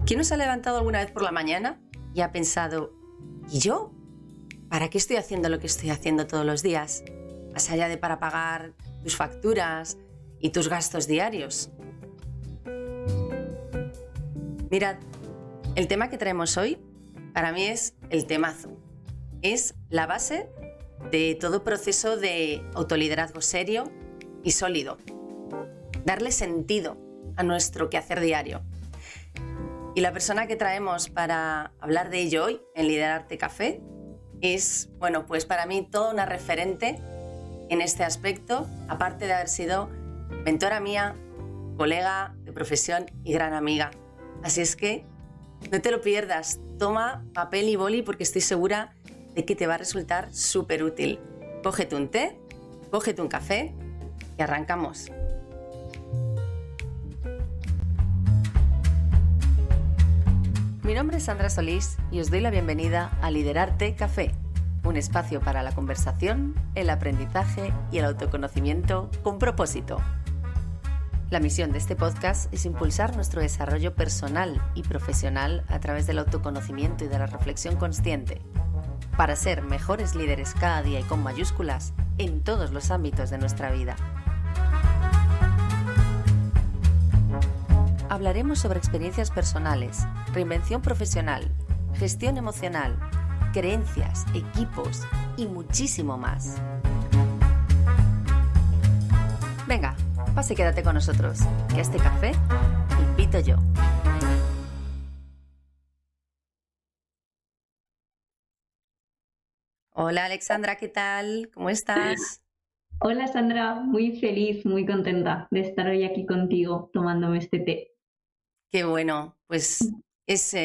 ¿Quién nos ha levantado alguna vez por la mañana y ha pensado, ¿y yo? ¿Para qué estoy haciendo lo que estoy haciendo todos los días? Más allá de para pagar tus facturas y tus gastos diarios. Mirad, el tema que traemos hoy para mí es el temazo. Es la base de todo proceso de autoliderazgo serio y sólido. Darle sentido a nuestro quehacer diario. Y la persona que traemos para hablar de ello hoy en Liderarte Café es, pues para mí toda una referente en este aspecto, aparte de haber sido mentora mía, colega de profesión y gran amiga. Así es que no te lo pierdas, toma papel y boli porque estoy segura de que te va a resultar súper útil. Cógete un té, cógete un café y arrancamos. Mi nombre es Sandra Solís y os doy la bienvenida a Liderarte Café, un espacio para la conversación, el aprendizaje y el autoconocimiento con propósito. La misión de este podcast es impulsar nuestro desarrollo personal y profesional a través del autoconocimiento y de la reflexión consciente, para ser mejores líderes cada día y con mayúsculas en todos los ámbitos de nuestra vida. Hablaremos sobre experiencias personales, reinvención profesional, gestión emocional, creencias, equipos y muchísimo más. Venga, pasa y quédate con nosotros, que a este café invito yo. Hola Alexandra, ¿qué tal? ¿Cómo estás? Hola Sandra, muy feliz, muy contenta de estar hoy aquí contigo tomándome este té. Qué bueno, pues es,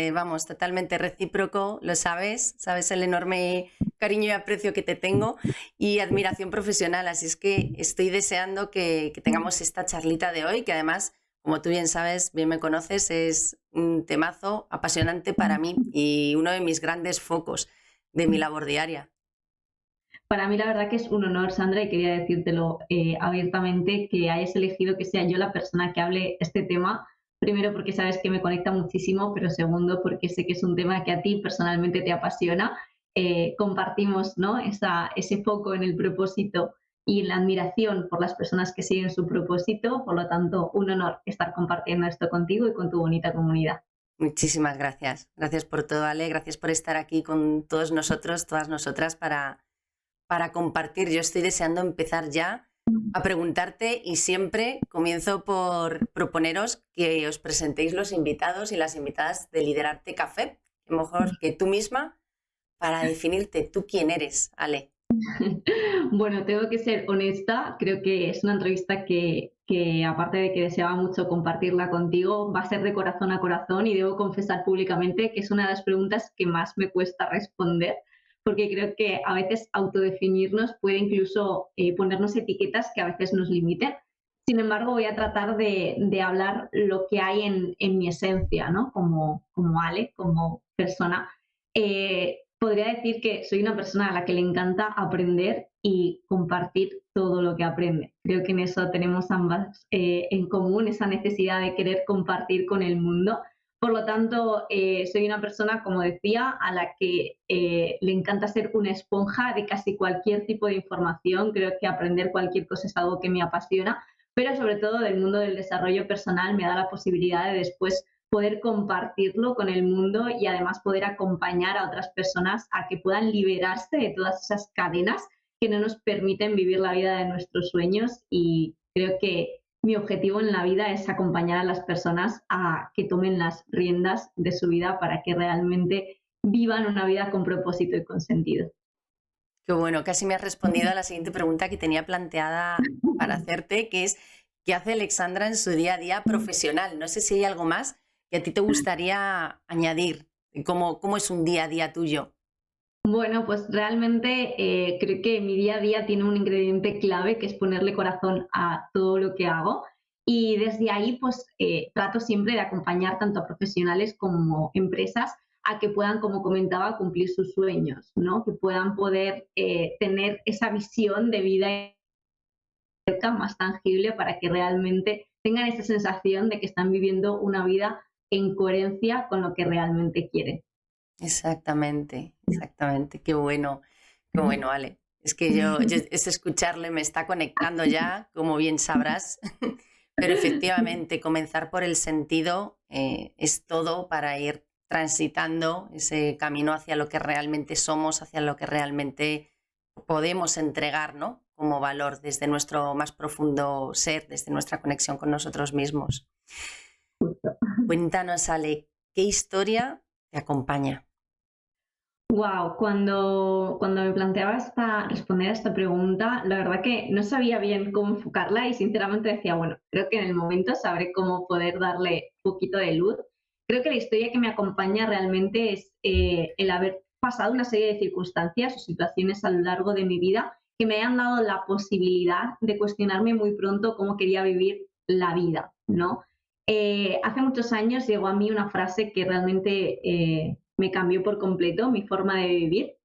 totalmente recíproco, lo sabes el enorme cariño y aprecio que te tengo y admiración profesional, así es que estoy deseando que tengamos esta charlita de hoy, que además, como tú bien sabes, bien me conoces, es un temazo apasionante para mí y uno de mis grandes focos de mi labor diaria. Para mí la verdad que es un honor, Sandra, y quería decírtelo abiertamente, que hayas elegido que sea yo la persona que hable este tema. Primero porque sabes que me conecta muchísimo, pero segundo porque sé que es un tema que a ti personalmente te apasiona. Compartimos, ¿no? ese foco en el propósito y la admiración por las personas que siguen su propósito. Por lo tanto, un honor estar compartiendo esto contigo y con tu bonita comunidad. Muchísimas gracias. Gracias por todo, Ale. Gracias por estar aquí con todos nosotros, todas nosotras para compartir. Yo estoy deseando empezar ya a preguntarte y siempre comienzo por proponeros que os presentéis los invitados y las invitadas de Liderarte Café, mejor que tú misma, para definirte tú quién eres, Ale. Bueno, tengo que ser honesta, creo que es una entrevista que aparte de que deseaba mucho compartirla contigo, va a ser de corazón a corazón y debo confesar públicamente que es una de las preguntas que más me cuesta responder, porque creo que a veces autodefinirnos puede incluso ponernos etiquetas que a veces nos limiten. Sin embargo, voy a tratar de hablar lo que hay en mi esencia, ¿no? Como Ale, como persona. Podría decir que soy una persona a la que le encanta aprender y compartir todo lo que aprende. Creo que en eso tenemos ambas en común, esa necesidad de querer compartir con el mundo. Por lo tanto, soy una persona, como decía, a la que le encanta ser una esponja de casi cualquier tipo de información. Creo que aprender cualquier cosa es algo que me apasiona, pero sobre todo del mundo del desarrollo personal me da la posibilidad de después poder compartirlo con el mundo y además poder acompañar a otras personas a que puedan liberarse de todas esas cadenas que no nos permiten vivir la vida de nuestros sueños. Y creo que mi objetivo en la vida es acompañar a las personas a que tomen las riendas de su vida para que realmente vivan una vida con propósito y con sentido. Qué bueno, casi me has respondido a la siguiente pregunta que tenía planteada para hacerte, que es ¿qué hace Alexandra en su día a día profesional? No sé si hay algo más que a ti te gustaría añadir. ¿Cómo es un día a día tuyo? Bueno, pues realmente creo que mi día a día tiene un ingrediente clave que es ponerle corazón a todo lo que hago y desde ahí pues trato siempre de acompañar tanto a profesionales como empresas a que puedan, como comentaba, cumplir sus sueños, ¿no? Que puedan poder tener esa visión de vida más tangible para que realmente tengan esa sensación de que están viviendo una vida en coherencia con lo que realmente quieren. Exactamente, exactamente. Qué bueno, Ale. Es que es escucharle me está conectando ya, como bien sabrás. Pero efectivamente, comenzar por el sentido es todo para ir transitando ese camino hacia lo que realmente somos, hacia lo que realmente podemos entregar, ¿no? Como valor desde nuestro más profundo ser, desde nuestra conexión con nosotros mismos. Cuéntanos, Ale, ¿qué historia te acompaña? Wow, cuando me planteaba responder a esta pregunta, la verdad que no sabía bien cómo enfocarla y sinceramente decía, bueno, creo que en el momento sabré cómo poder darle un poquito de luz. Creo que la historia que me acompaña realmente es el haber pasado una serie de circunstancias o situaciones a lo largo de mi vida que me han dado la posibilidad de cuestionarme muy pronto cómo quería vivir la vida, ¿no? Hace muchos años llegó a mí una frase que realmente me cambió por completo mi forma de vivir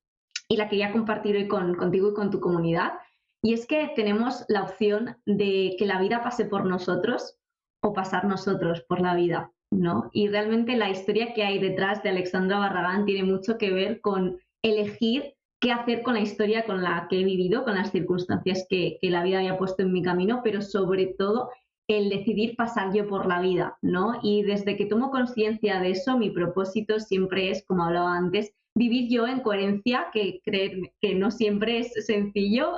y la quería compartir hoy contigo y con tu comunidad. Y es que tenemos la opción de que la vida pase por nosotros o pasar nosotros por la vida, ¿no? Y realmente la historia que hay detrás de Alexandra Barragán tiene mucho que ver con elegir qué hacer con la historia con la que he vivido, con las circunstancias que la vida había puesto en mi camino, pero sobre todo el decidir pasar yo por la vida, ¿no? Y desde que tomo conciencia de eso, mi propósito siempre es, como hablaba antes, vivir yo en coherencia, que creerme que no siempre es sencillo,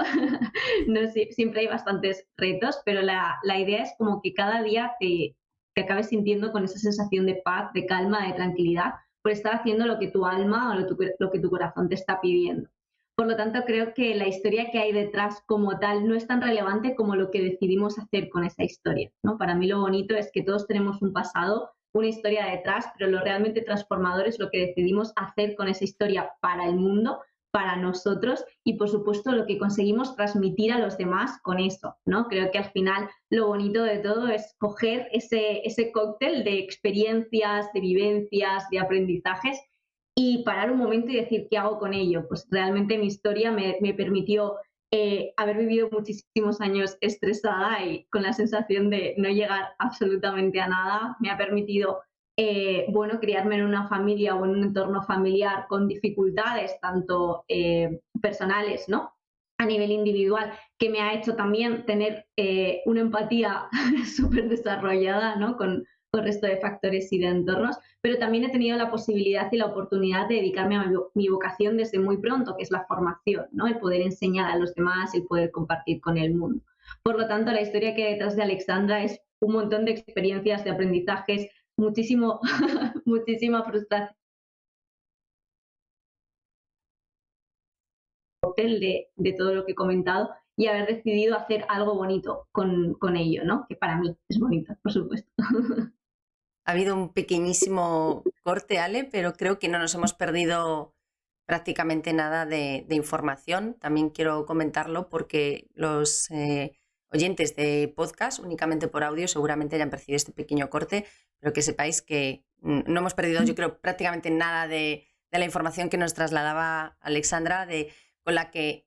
no siempre hay bastantes retos, pero la idea es como que cada día te acabes sintiendo con esa sensación de paz, de calma, de tranquilidad, por estar haciendo lo que tu alma o lo que tu corazón te está pidiendo. Por lo tanto, creo que la historia que hay detrás como tal no es tan relevante como lo que decidimos hacer con esa historia, ¿no? Para mí lo bonito es que todos tenemos un pasado, una historia detrás, pero lo realmente transformador es lo que decidimos hacer con esa historia para el mundo, para nosotros y, por supuesto, lo que conseguimos transmitir a los demás con eso, ¿no? Creo que al final lo bonito de todo es coger ese cóctel de experiencias, de vivencias, de aprendizajes y parar un momento y decir, ¿qué hago con ello? Pues realmente mi historia me permitió haber vivido muchísimos años estresada y con la sensación de no llegar absolutamente a nada. Me ha permitido, bueno, criarme en una familia o en un entorno familiar con dificultades, tanto personales, ¿no? A nivel individual, que me ha hecho también tener una empatía súper desarrollada, ¿no? Con el resto de factores y de entornos, pero también he tenido la posibilidad y la oportunidad de dedicarme a mi vocación desde muy pronto, que es la formación, ¿no? El poder enseñar a los demás, el poder compartir con el mundo. Por lo tanto, la historia que hay detrás de Alexandra es un montón de experiencias, de aprendizajes, muchísimo, muchísima frustración de todo lo que he comentado y haber decidido hacer algo bonito con ello, ¿no? Que para mí es bonito, por supuesto. Ha habido un pequeñísimo corte, Ale, pero creo que no nos hemos perdido prácticamente nada de información. También quiero comentarlo porque los oyentes de podcast, únicamente por audio, seguramente hayan percibido este pequeño corte, pero que sepáis que no hemos perdido, yo creo, prácticamente nada de la información que nos trasladaba Alexandra, con la que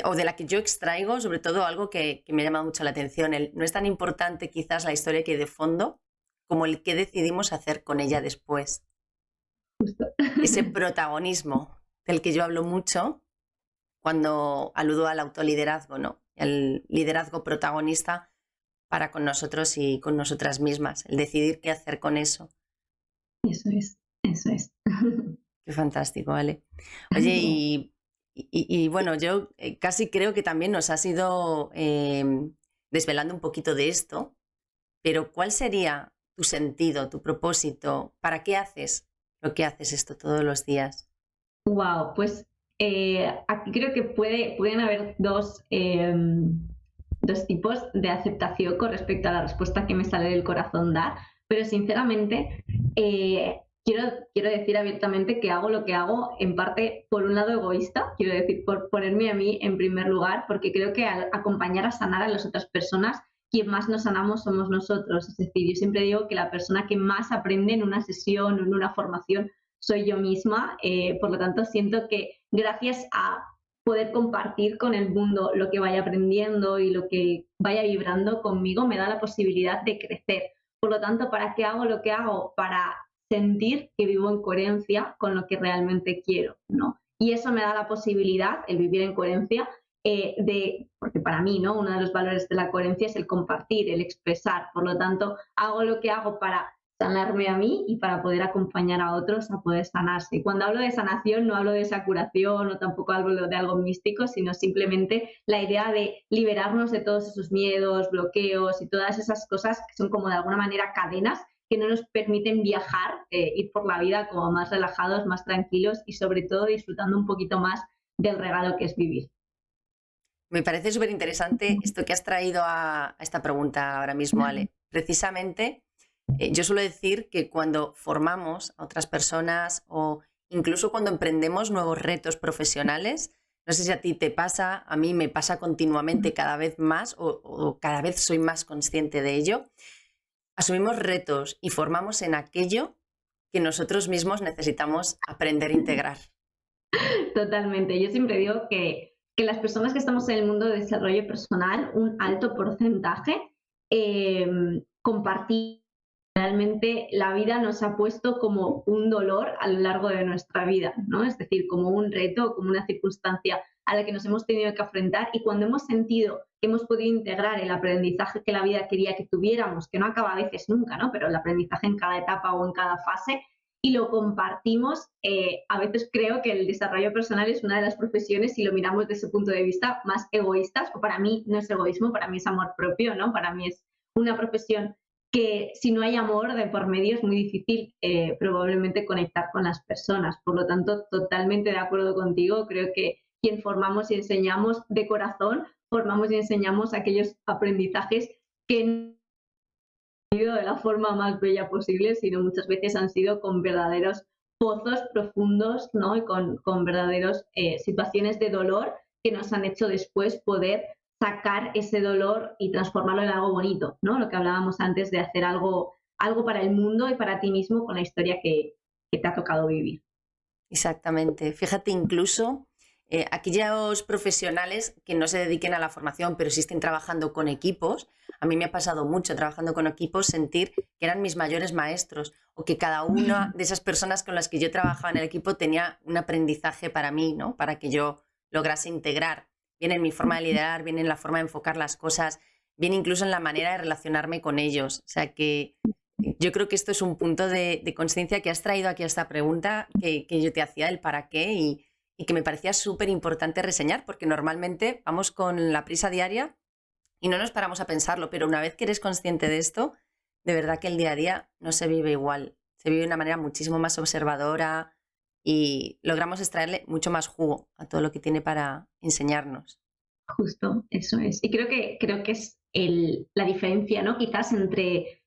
o de la que yo extraigo, sobre todo algo que me ha llamado mucho la atención. No es tan importante quizás la historia que hay de fondo como el que decidimos hacer con ella después. Justo. Ese protagonismo del que yo hablo mucho cuando aludo al autoliderazgo, ¿no? El liderazgo protagonista para con nosotros y con nosotras mismas, el decidir qué hacer con eso. Eso es, eso es. Qué fantástico, ¿vale? Oye, y bueno, yo casi creo que también nos has ido desvelando un poquito de esto, pero ¿cuál sería tu sentido, tu propósito? ¿Para qué haces lo que haces esto todos los días? Wow, pues aquí creo que pueden haber dos tipos de aceptación con respecto a la respuesta que me sale del corazón dar, pero sinceramente quiero decir abiertamente que hago lo que hago en parte por un lado egoísta, quiero decir, por ponerme a mí en primer lugar, porque creo que al acompañar a sanar a las otras personas, quien más nos sanamos somos nosotros. Es decir, yo siempre digo que la persona que más aprende en una sesión o en una formación soy yo misma, por lo tanto siento que gracias a poder compartir con el mundo lo que vaya aprendiendo y lo que vaya vibrando conmigo me da la posibilidad de crecer. Por lo tanto, ¿para qué hago lo que hago? Para sentir que vivo en coherencia con lo que realmente quiero, ¿no? Y eso me da la posibilidad, el vivir en coherencia, porque para mí, ¿no? Uno de los valores de la coherencia es el compartir, el expresar. Por lo tanto, hago lo que hago para sanarme a mí y para poder acompañar a otros a poder sanarse. Y cuando hablo de sanación, no hablo de esa curación o tampoco hablo de algo místico, sino simplemente la idea de liberarnos de todos esos miedos, bloqueos y todas esas cosas que son como de alguna manera cadenas que no nos permiten viajar, ir por la vida como más relajados, más tranquilos y sobre todo disfrutando un poquito más del regalo que es vivir. Me parece súper interesante esto que has traído a esta pregunta ahora mismo, Ale. Precisamente, yo suelo decir que cuando formamos a otras personas o incluso cuando emprendemos nuevos retos profesionales, no sé si a ti te pasa, a mí me pasa continuamente cada vez más o cada vez soy más consciente de ello, asumimos retos y formamos en aquello que nosotros mismos necesitamos aprender a integrar. Totalmente. Yo siempre digo que las personas que estamos en el mundo de desarrollo personal, un alto porcentaje, compartimos. Realmente la vida nos ha puesto como un dolor a lo largo de nuestra vida, ¿no? Es decir, como un reto, como una circunstancia a la que nos hemos tenido que afrontar y cuando hemos sentido que hemos podido integrar el aprendizaje que la vida quería que tuviéramos, que no acaba a veces nunca, ¿no? Pero el aprendizaje en cada etapa o en cada fase y lo compartimos, a veces creo que el desarrollo personal es una de las profesiones, si lo miramos desde ese punto de vista, más egoístas, o para mí no es egoísmo, para mí es amor propio, ¿no? Para mí es una profesión que si no hay amor de por medio es muy difícil probablemente conectar con las personas. Por lo tanto, totalmente de acuerdo contigo. Creo que quien formamos y enseñamos de corazón, formamos y enseñamos aquellos aprendizajes que no han sido de la forma más bella posible, sino muchas veces han sido con verdaderos pozos profundos, ¿no? Y con verdaderas situaciones de dolor que nos han hecho después poder sacar ese dolor y transformarlo en algo bonito, ¿no? Lo que hablábamos antes de hacer algo para el mundo y para ti mismo con la historia que te ha tocado vivir. Exactamente. Fíjate, incluso aquellos profesionales que no se dediquen a la formación, pero sí estén trabajando con equipos, a mí me ha pasado mucho trabajando con equipos sentir que eran mis mayores maestros o que cada una de esas personas con las que yo trabajaba en el equipo tenía un aprendizaje para mí, ¿no? Para que yo lograse integrar bien en mi forma de liderar, bien en la forma de enfocar las cosas, bien incluso en la manera de relacionarme con ellos. O sea que yo creo que esto es un punto de conciencia que has traído aquí a esta pregunta que yo te hacía, el para qué, y que me parecía súper importante reseñar, porque normalmente vamos con la prisa diaria y no nos paramos a pensarlo, pero una vez que eres consciente de esto, de verdad que el día a día no se vive igual, se vive de una manera muchísimo más observadora y logramos extraerle mucho más jugo a todo lo que tiene para enseñarnos. Justo, eso es. Y creo que es la diferencia, ¿no? Quizás entre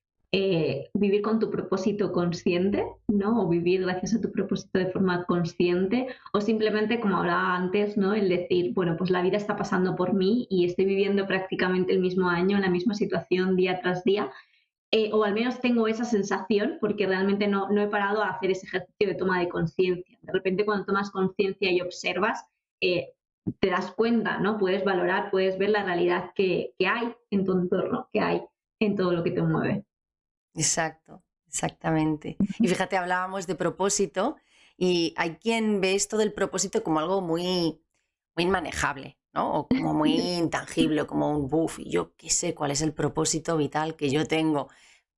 vivir con tu propósito consciente, ¿no? O vivir gracias a tu propósito de forma consciente, o simplemente, como hablaba antes, ¿no? El decir, bueno, pues la vida está pasando por mí y estoy viviendo prácticamente el mismo año, en la misma situación día tras día, o al menos tengo esa sensación porque realmente no he parado a hacer ese ejercicio de toma de conciencia. De repente cuando tomas conciencia y observas, te das cuenta, ¿no? Puedes valorar, puedes ver la realidad que hay en tu entorno, que hay en todo lo que te mueve. Exacto, exactamente. Y fíjate, hablábamos de propósito y hay quien ve esto del propósito como algo muy, muy inmanejable, ¿no? O como muy intangible, o como un buff. Y yo qué sé cuál es el propósito vital que yo tengo.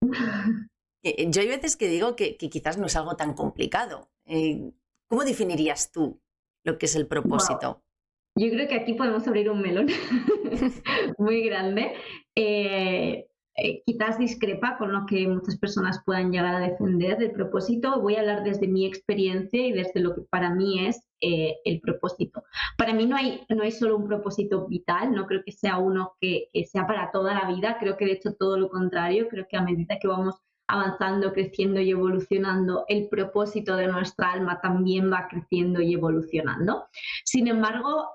Yo hay veces que digo que quizás no es algo tan complicado. ¿Cómo definirías tú lo que es el Wow. propósito? Yo creo que aquí podemos abrir un melón muy grande. Quizás discrepa con lo que muchas personas puedan llegar a defender del propósito. Voy a hablar desde mi experiencia y desde lo que para mí es el propósito. Para mí no hay solo un propósito vital, no creo que sea uno que sea para toda la vida, creo que de hecho todo lo contrario, creo que a medida que vamos avanzando, creciendo y evolucionando, el propósito de nuestra alma también va creciendo y evolucionando. Sin embargo,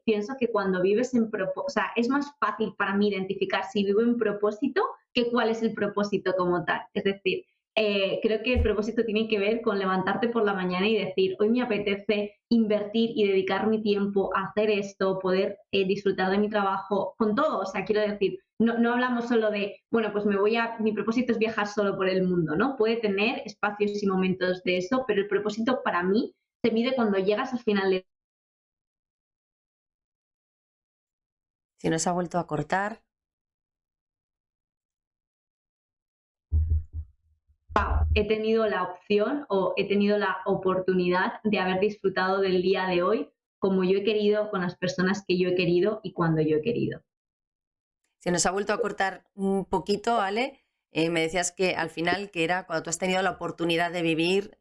pienso que cuando vives en propósito, o sea, es más fácil para mí identificar si vivo en propósito que cuál es el propósito como tal. Es decir, creo que el propósito tiene que ver con levantarte por la mañana y decir, hoy me apetece invertir y dedicar mi tiempo a hacer esto, poder disfrutar de mi trabajo, con todo. O sea, quiero decir, no hablamos solo de, bueno, pues mi propósito es viajar solo por el mundo, ¿no? Puede tener espacios y momentos de eso, pero el propósito para mí se mide cuando llegas al final de... Si nos ha vuelto a cortar. He tenido la opción o he tenido la oportunidad de haber disfrutado del día de hoy como yo he querido, con las personas que yo he querido y cuando yo he querido. Se nos ha vuelto a cortar un poquito, Ale. Me decías que al final que era cuando tú has tenido la oportunidad de vivir,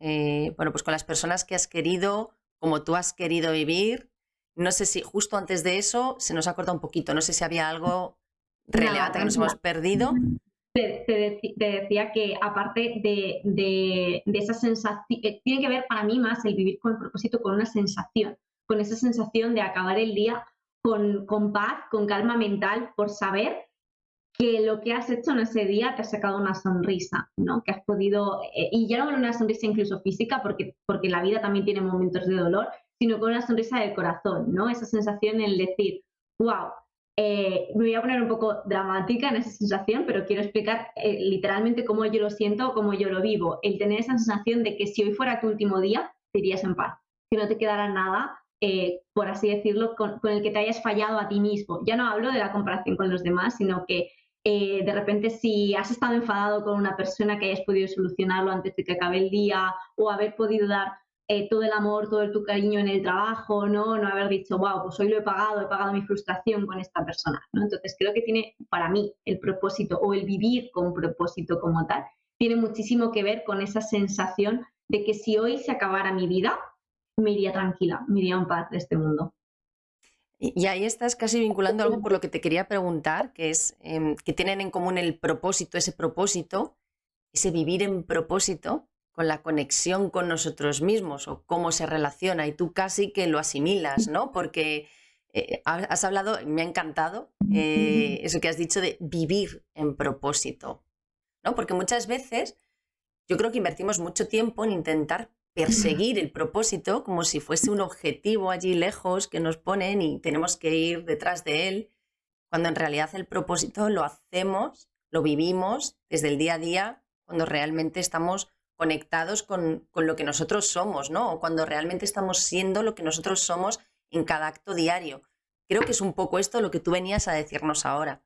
bueno, pues con las personas que has querido, como tú has querido vivir. No sé si justo antes de eso se nos ha cortado un poquito. No sé si había algo Nada, relevante que nos hemos perdido. te decía que aparte de esa sensación, tiene que ver para mí más el vivir con el propósito con una sensación, con esa sensación de acabar el día con paz, con calma mental, por saber que lo que has hecho en ese día te ha sacado una sonrisa, ¿no? Que has podido, y ya no con una sonrisa incluso física, porque la vida también tiene momentos de dolor, sino con una sonrisa del corazón, ¿no? Esa sensación en decir, wow, me voy a poner un poco dramática en esa sensación, pero quiero explicar literalmente cómo yo lo siento, cómo yo lo vivo. El tener esa sensación de que si hoy fuera tu último día, te irías en paz, que no te quedara nada, por así decirlo, con el que te hayas fallado a ti mismo. Ya no hablo de la comparación con los demás, sino que de repente si has estado enfadado con una persona, que hayas podido solucionarlo antes de que acabe el día, o haber podido dar todo el amor, todo tu cariño en el trabajo, ¿no? No haber dicho, wow, pues hoy lo he pagado mi frustración con esta persona, ¿no? Entonces creo que tiene, para mí, el propósito o el vivir con propósito como tal, tiene muchísimo que ver con esa sensación de que si hoy se acabara mi vida, me iría tranquila, me iría en paz de este mundo. Y ahí estás casi vinculando algo por lo que te quería preguntar, que es que tienen en común el propósito, ese vivir en propósito con la conexión con nosotros mismos o cómo se relaciona y tú casi que lo asimilas, ¿no? Porque has hablado, me ha encantado eso que has dicho de vivir en propósito, ¿no? Porque muchas veces yo creo que invertimos mucho tiempo en intentar perseguir el propósito como si fuese un objetivo allí lejos que nos ponen y tenemos que ir detrás de él, cuando en realidad el propósito lo hacemos, lo vivimos desde el día a día, cuando realmente estamos conectados con lo que nosotros somos, ¿no? O cuando realmente estamos siendo lo que nosotros somos en cada acto diario. Creo que es un poco esto lo que tú venías a decirnos ahora.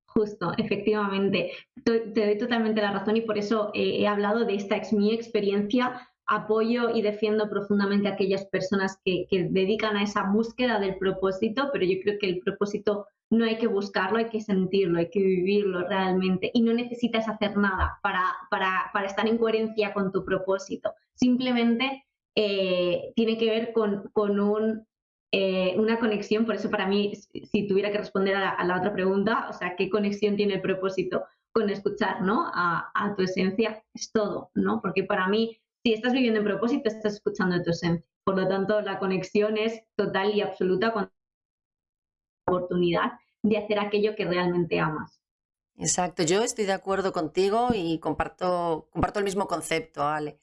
Justo, efectivamente. Te doy totalmente la razón y por eso he hablado de esta mi experiencia. Apoyo y defiendo profundamente a aquellas personas que dedican a esa búsqueda del propósito, pero yo creo que el propósito no hay que buscarlo, hay que sentirlo, hay que vivirlo realmente y no necesitas hacer nada para estar en coherencia con tu propósito. Simplemente tiene que ver con una conexión, por eso para mí, si tuviera que responder a la otra pregunta, o sea, ¿qué conexión tiene el propósito con escuchar, ¿no? A tu esencia? Es todo, ¿no? Porque para mí, si estás viviendo en propósito, estás escuchando tu esencia. Por lo tanto, la conexión es total y absoluta con la oportunidad de hacer aquello que realmente amas. Exacto, yo estoy de acuerdo contigo y comparto el mismo concepto, Ale.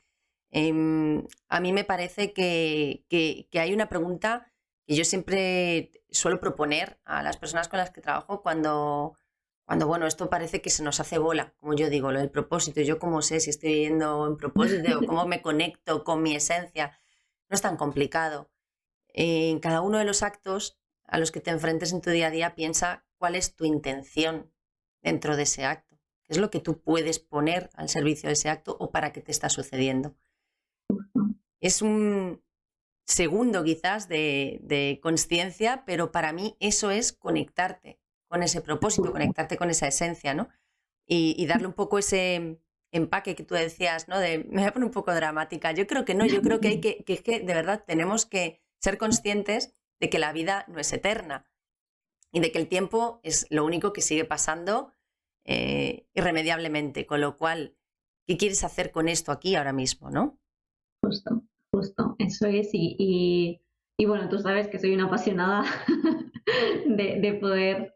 A mí me parece que hay una pregunta que yo siempre suelo proponer a las personas con las que trabajo bueno, esto parece que se nos hace bola, como yo digo, lo del propósito. Yo cómo sé si estoy viviendo en propósito o cómo me conecto con mi esencia. No es tan complicado. En cada uno de los actos a los que te enfrentes en tu día a día, piensa cuál es tu intención dentro de ese acto. ¿Qué es lo que tú puedes poner al servicio de ese acto o para qué te está sucediendo? Es un segundo quizás de consciencia, pero para mí eso es conectarte con ese propósito, conectarte con esa esencia, ¿no? Y darle un poco ese empaque que tú decías, ¿no? Me voy a poner un poco dramática. Yo creo que no, yo creo que es que de verdad tenemos que ser conscientes de que la vida no es eterna y de que el tiempo es lo único que sigue pasando irremediablemente, con lo cual, ¿qué quieres hacer con esto aquí ahora mismo, no? Justo, justo, eso es. Y bueno, tú sabes que soy una apasionada de poder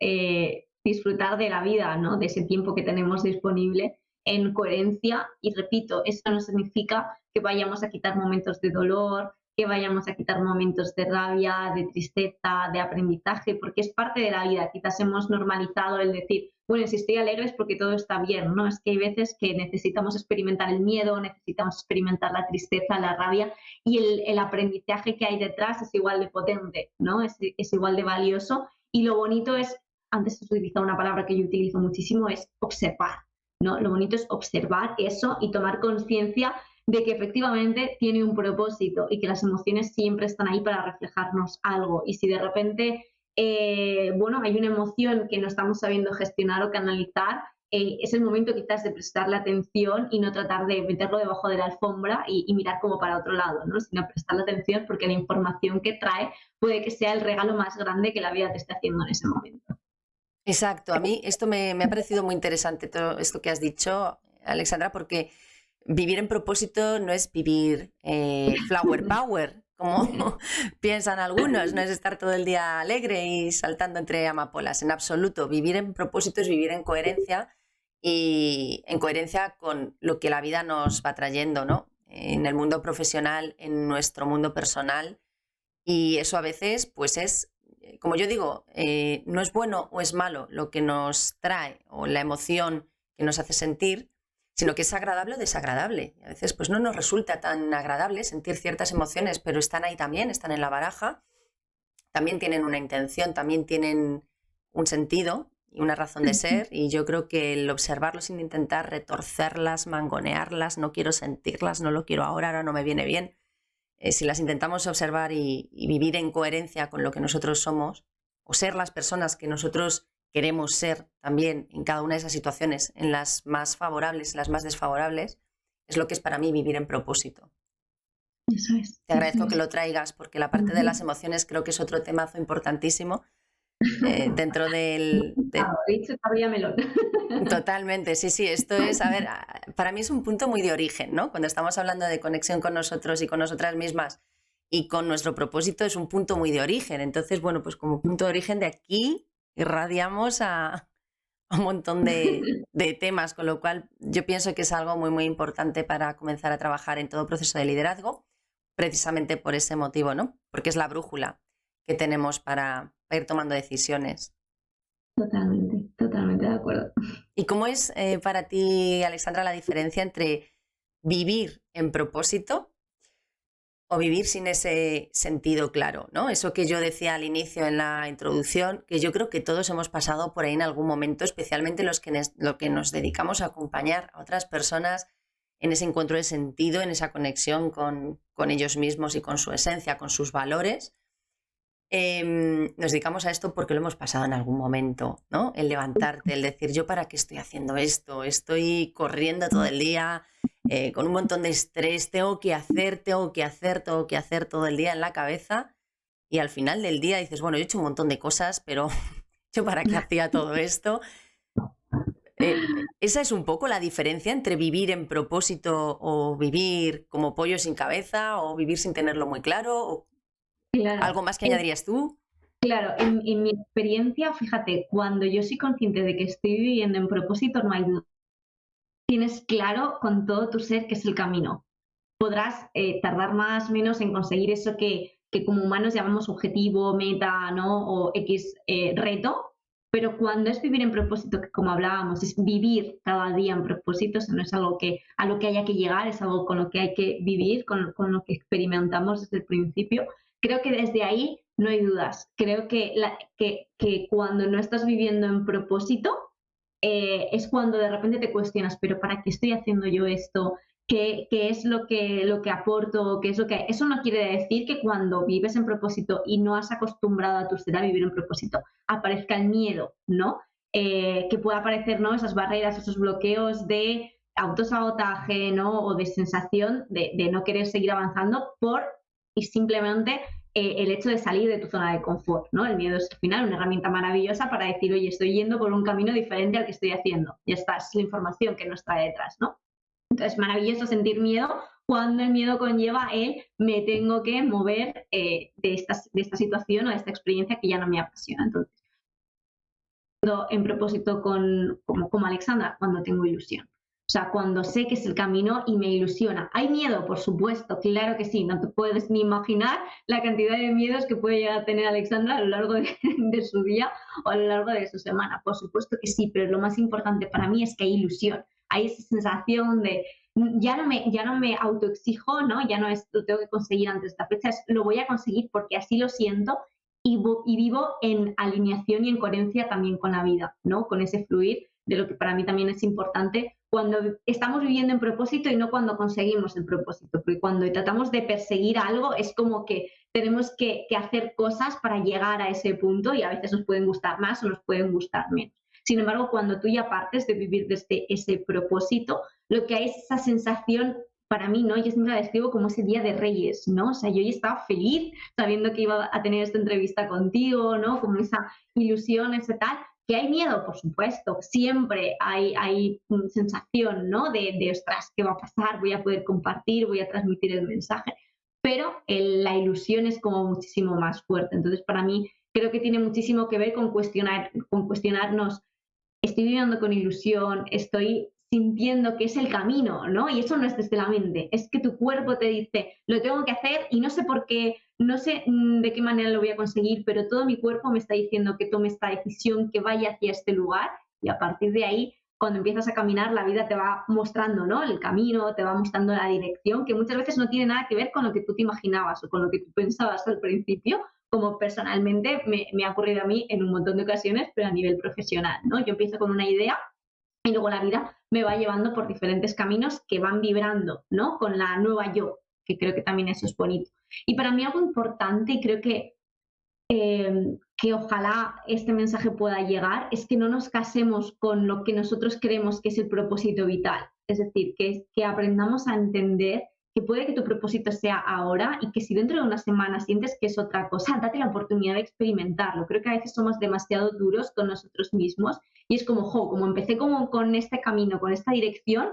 disfrutar de la vida, ¿no? De ese tiempo que tenemos disponible. en coherencia. Y repito, esto no significa que vayamos a quitar momentos de dolor, que vayamos a quitar momentos de rabia, de tristeza, de aprendizaje, porque es parte de la vida. Quizás hemos normalizado el decir, bueno, si estoy alegre es porque todo está bien, ¿no? Es que hay veces que necesitamos experimentar el miedo, necesitamos experimentar la tristeza, la rabia, y el aprendizaje que hay detrás es igual de potente, ¿no? Es igual de valioso. Y lo bonito es, antes he utilizado una palabra que yo utilizo muchísimo, es observar, ¿no? Lo bonito es observar eso y tomar conciencia de que efectivamente tiene un propósito y que las emociones siempre están ahí para reflejarnos algo. Y si de repente, bueno, hay una emoción que no estamos sabiendo gestionar o canalizar, es el momento quizás de prestarle atención y no tratar de meterlo debajo de la alfombra y mirar como para otro lado, ¿no? Sino prestarle atención, porque la información que trae puede que sea el regalo más grande que la vida te esté haciendo en ese momento. Exacto, a mí esto me ha parecido muy interesante, todo esto que has dicho, Alexandra, porque vivir en propósito no es vivir flower power, como piensan algunos, no es estar todo el día alegre y saltando entre amapolas, en absoluto. Vivir en propósito es vivir en coherencia y en coherencia con lo que la vida nos va trayendo, ¿no? En el mundo profesional, en nuestro mundo personal. Y eso a veces, pues es, como yo digo, no es bueno o es malo lo que nos trae o la emoción que nos hace sentir, sino que es agradable o desagradable. Y a veces pues no nos resulta tan agradable sentir ciertas emociones, pero están ahí también, están en la baraja, también tienen una intención, también tienen un sentido y una razón de ser, y yo creo que el observarlo sin intentar retorcerlas, mangonearlas, no quiero sentirlas, no lo quiero ahora, ahora no me viene bien, si las intentamos observar y vivir en coherencia con lo que nosotros somos, o ser las personas que nosotros queremos ser también en cada una de esas situaciones, en las más favorables, en las más desfavorables, es lo que es para mí vivir en propósito. Eso es. Te agradezco que lo traigas, porque la parte de las emociones creo que es otro temazo importantísimo dentro Dicho, sabía melón. Totalmente, sí, sí, esto es, a ver, para mí es un punto muy de origen, ¿no? Cuando estamos hablando de conexión con nosotros y con nosotras mismas y con nuestro propósito, es un punto muy de origen. Entonces, bueno, pues como punto de origen de aquí irradiamos a un montón de temas, con lo cual yo pienso que es algo muy, muy importante para comenzar a trabajar en todo proceso de liderazgo, precisamente por ese motivo, ¿no? Porque es la brújula que tenemos para ir tomando decisiones. Totalmente, totalmente de acuerdo. ¿Y cómo es para ti, Alexandra, la diferencia entre vivir en propósito o vivir sin ese sentido claro, ¿no? Eso que yo decía al inicio en la introducción, que yo creo que todos hemos pasado por ahí en algún momento, especialmente los que nos dedicamos a acompañar a otras personas en ese encuentro de sentido, en esa conexión con ellos mismos y con su esencia, con sus valores. Nos dedicamos a esto porque lo hemos pasado en algún momento, ¿no? El levantarte, el decir, ¿yo para qué estoy haciendo esto? Estoy corriendo todo el día, con un montón de estrés, tengo que hacer todo el día en la cabeza, y al final del día dices, bueno, yo he hecho un montón de cosas, pero ¿yo para qué hacía todo esto? Esa es un poco la diferencia entre vivir en propósito o vivir como pollo sin cabeza o vivir sin tenerlo muy claro. O Claro. ¿algo más que añadirías tú? Claro, en mi experiencia, fíjate, cuando yo soy consciente de que estoy viviendo en propósito, no hay duda. Tienes claro con todo tu ser que es el camino. Podrás tardar más o menos en conseguir eso que como humanos llamamos objetivo, meta, ¿no? O X reto, pero cuando es vivir en propósito, que como hablábamos, es vivir cada día en propósito, o sea, no es algo a lo que haya que llegar, es algo con lo que hay que vivir, con lo que experimentamos desde el principio. Creo que desde ahí no hay dudas. Creo que cuando no estás viviendo en propósito, es cuando de repente te cuestionas, pero ¿para qué estoy haciendo yo esto? ¿Qué es lo que aporto? ¿Qué es lo que...? Eso no quiere decir que cuando vives en propósito y no has acostumbrado a tu ser a vivir en propósito, aparezca el miedo, ¿no? Que pueda aparecer, ¿no? Esas barreras, esos bloqueos de autosabotaje, ¿no? O de sensación de no querer seguir avanzando y simplemente el hecho de salir de tu zona de confort, ¿no? El miedo es al final una herramienta maravillosa para decir, oye, estoy yendo por un camino diferente al que estoy haciendo. Ya está, es la información que nos trae detrás, ¿no? Entonces, maravilloso sentir miedo cuando el miedo conlleva el me tengo que mover de esta situación o de esta experiencia que ya no me apasiona. Entonces, en propósito como Alexandra, cuando tengo ilusión. sea, cuando sé que es el camino y me ilusiona. ¿Hay miedo? Por supuesto, claro que sí. No te puedes ni imaginar la cantidad de miedos que puede llegar a tener Alexandra a lo largo de su día o a lo largo de su semana. Por supuesto que sí, pero lo más importante para mí es que hay ilusión. Hay esa sensación de ya no me autoexijo, ¿no? Ya no es lo tengo que conseguir antes de esta fecha, es lo voy a conseguir porque así lo siento y vivo en alineación y en coherencia también con la vida, ¿no? Con ese fluir de lo que para mí también es importante cuando estamos viviendo en propósito y no cuando conseguimos el propósito, porque cuando tratamos de perseguir algo es como que tenemos que hacer cosas para llegar a ese punto y a veces nos pueden gustar más o nos pueden gustar menos. Sin embargo, cuando tú ya partes de vivir desde ese propósito, lo que hay es esa sensación para mí, ¿no? Yo siempre la describo como ese día de Reyes, ¿no? O sea, yo ya estaba feliz sabiendo que iba a tener esta entrevista contigo, ¿no? Como esa ilusión, ese tal. ¿Que hay miedo? Por supuesto, siempre hay sensación, ¿no? Ostras, ¿qué va a pasar? Voy a poder compartir, voy a transmitir el mensaje, pero la ilusión es como muchísimo más fuerte. Entonces, para mí, creo que tiene muchísimo que ver con cuestionarnos, estoy viviendo con ilusión, estoy sintiendo que es el camino, ¿no? Y eso no es desde la mente, es que tu cuerpo te dice, lo tengo que hacer y no sé por qué, no sé de qué manera lo voy a conseguir, pero todo mi cuerpo me está diciendo que tome esta decisión, que vaya hacia este lugar y a partir de ahí, cuando empiezas a caminar, la vida te va mostrando, ¿no? El camino, te va mostrando la dirección, que muchas veces no tiene nada que ver con lo que tú te imaginabas o con lo que tú pensabas al principio, como personalmente me ha ocurrido a mí en un montón de ocasiones, pero a nivel profesional, ¿no? Yo empiezo con una idea y luego la vida me va llevando por diferentes caminos que van vibrando, ¿no? Con la nueva yo, que creo que también eso es bonito. Y para mí algo importante, y creo que ojalá este mensaje pueda llegar, es que no nos casemos con lo que nosotros creemos que es el propósito vital. Es decir, que aprendamos a entender que puede que tu propósito sea ahora y que si dentro de una semana sientes que es otra cosa, date la oportunidad de experimentarlo. Creo que a veces somos demasiado duros con nosotros mismos y es como, como empecé como con este camino, con esta dirección,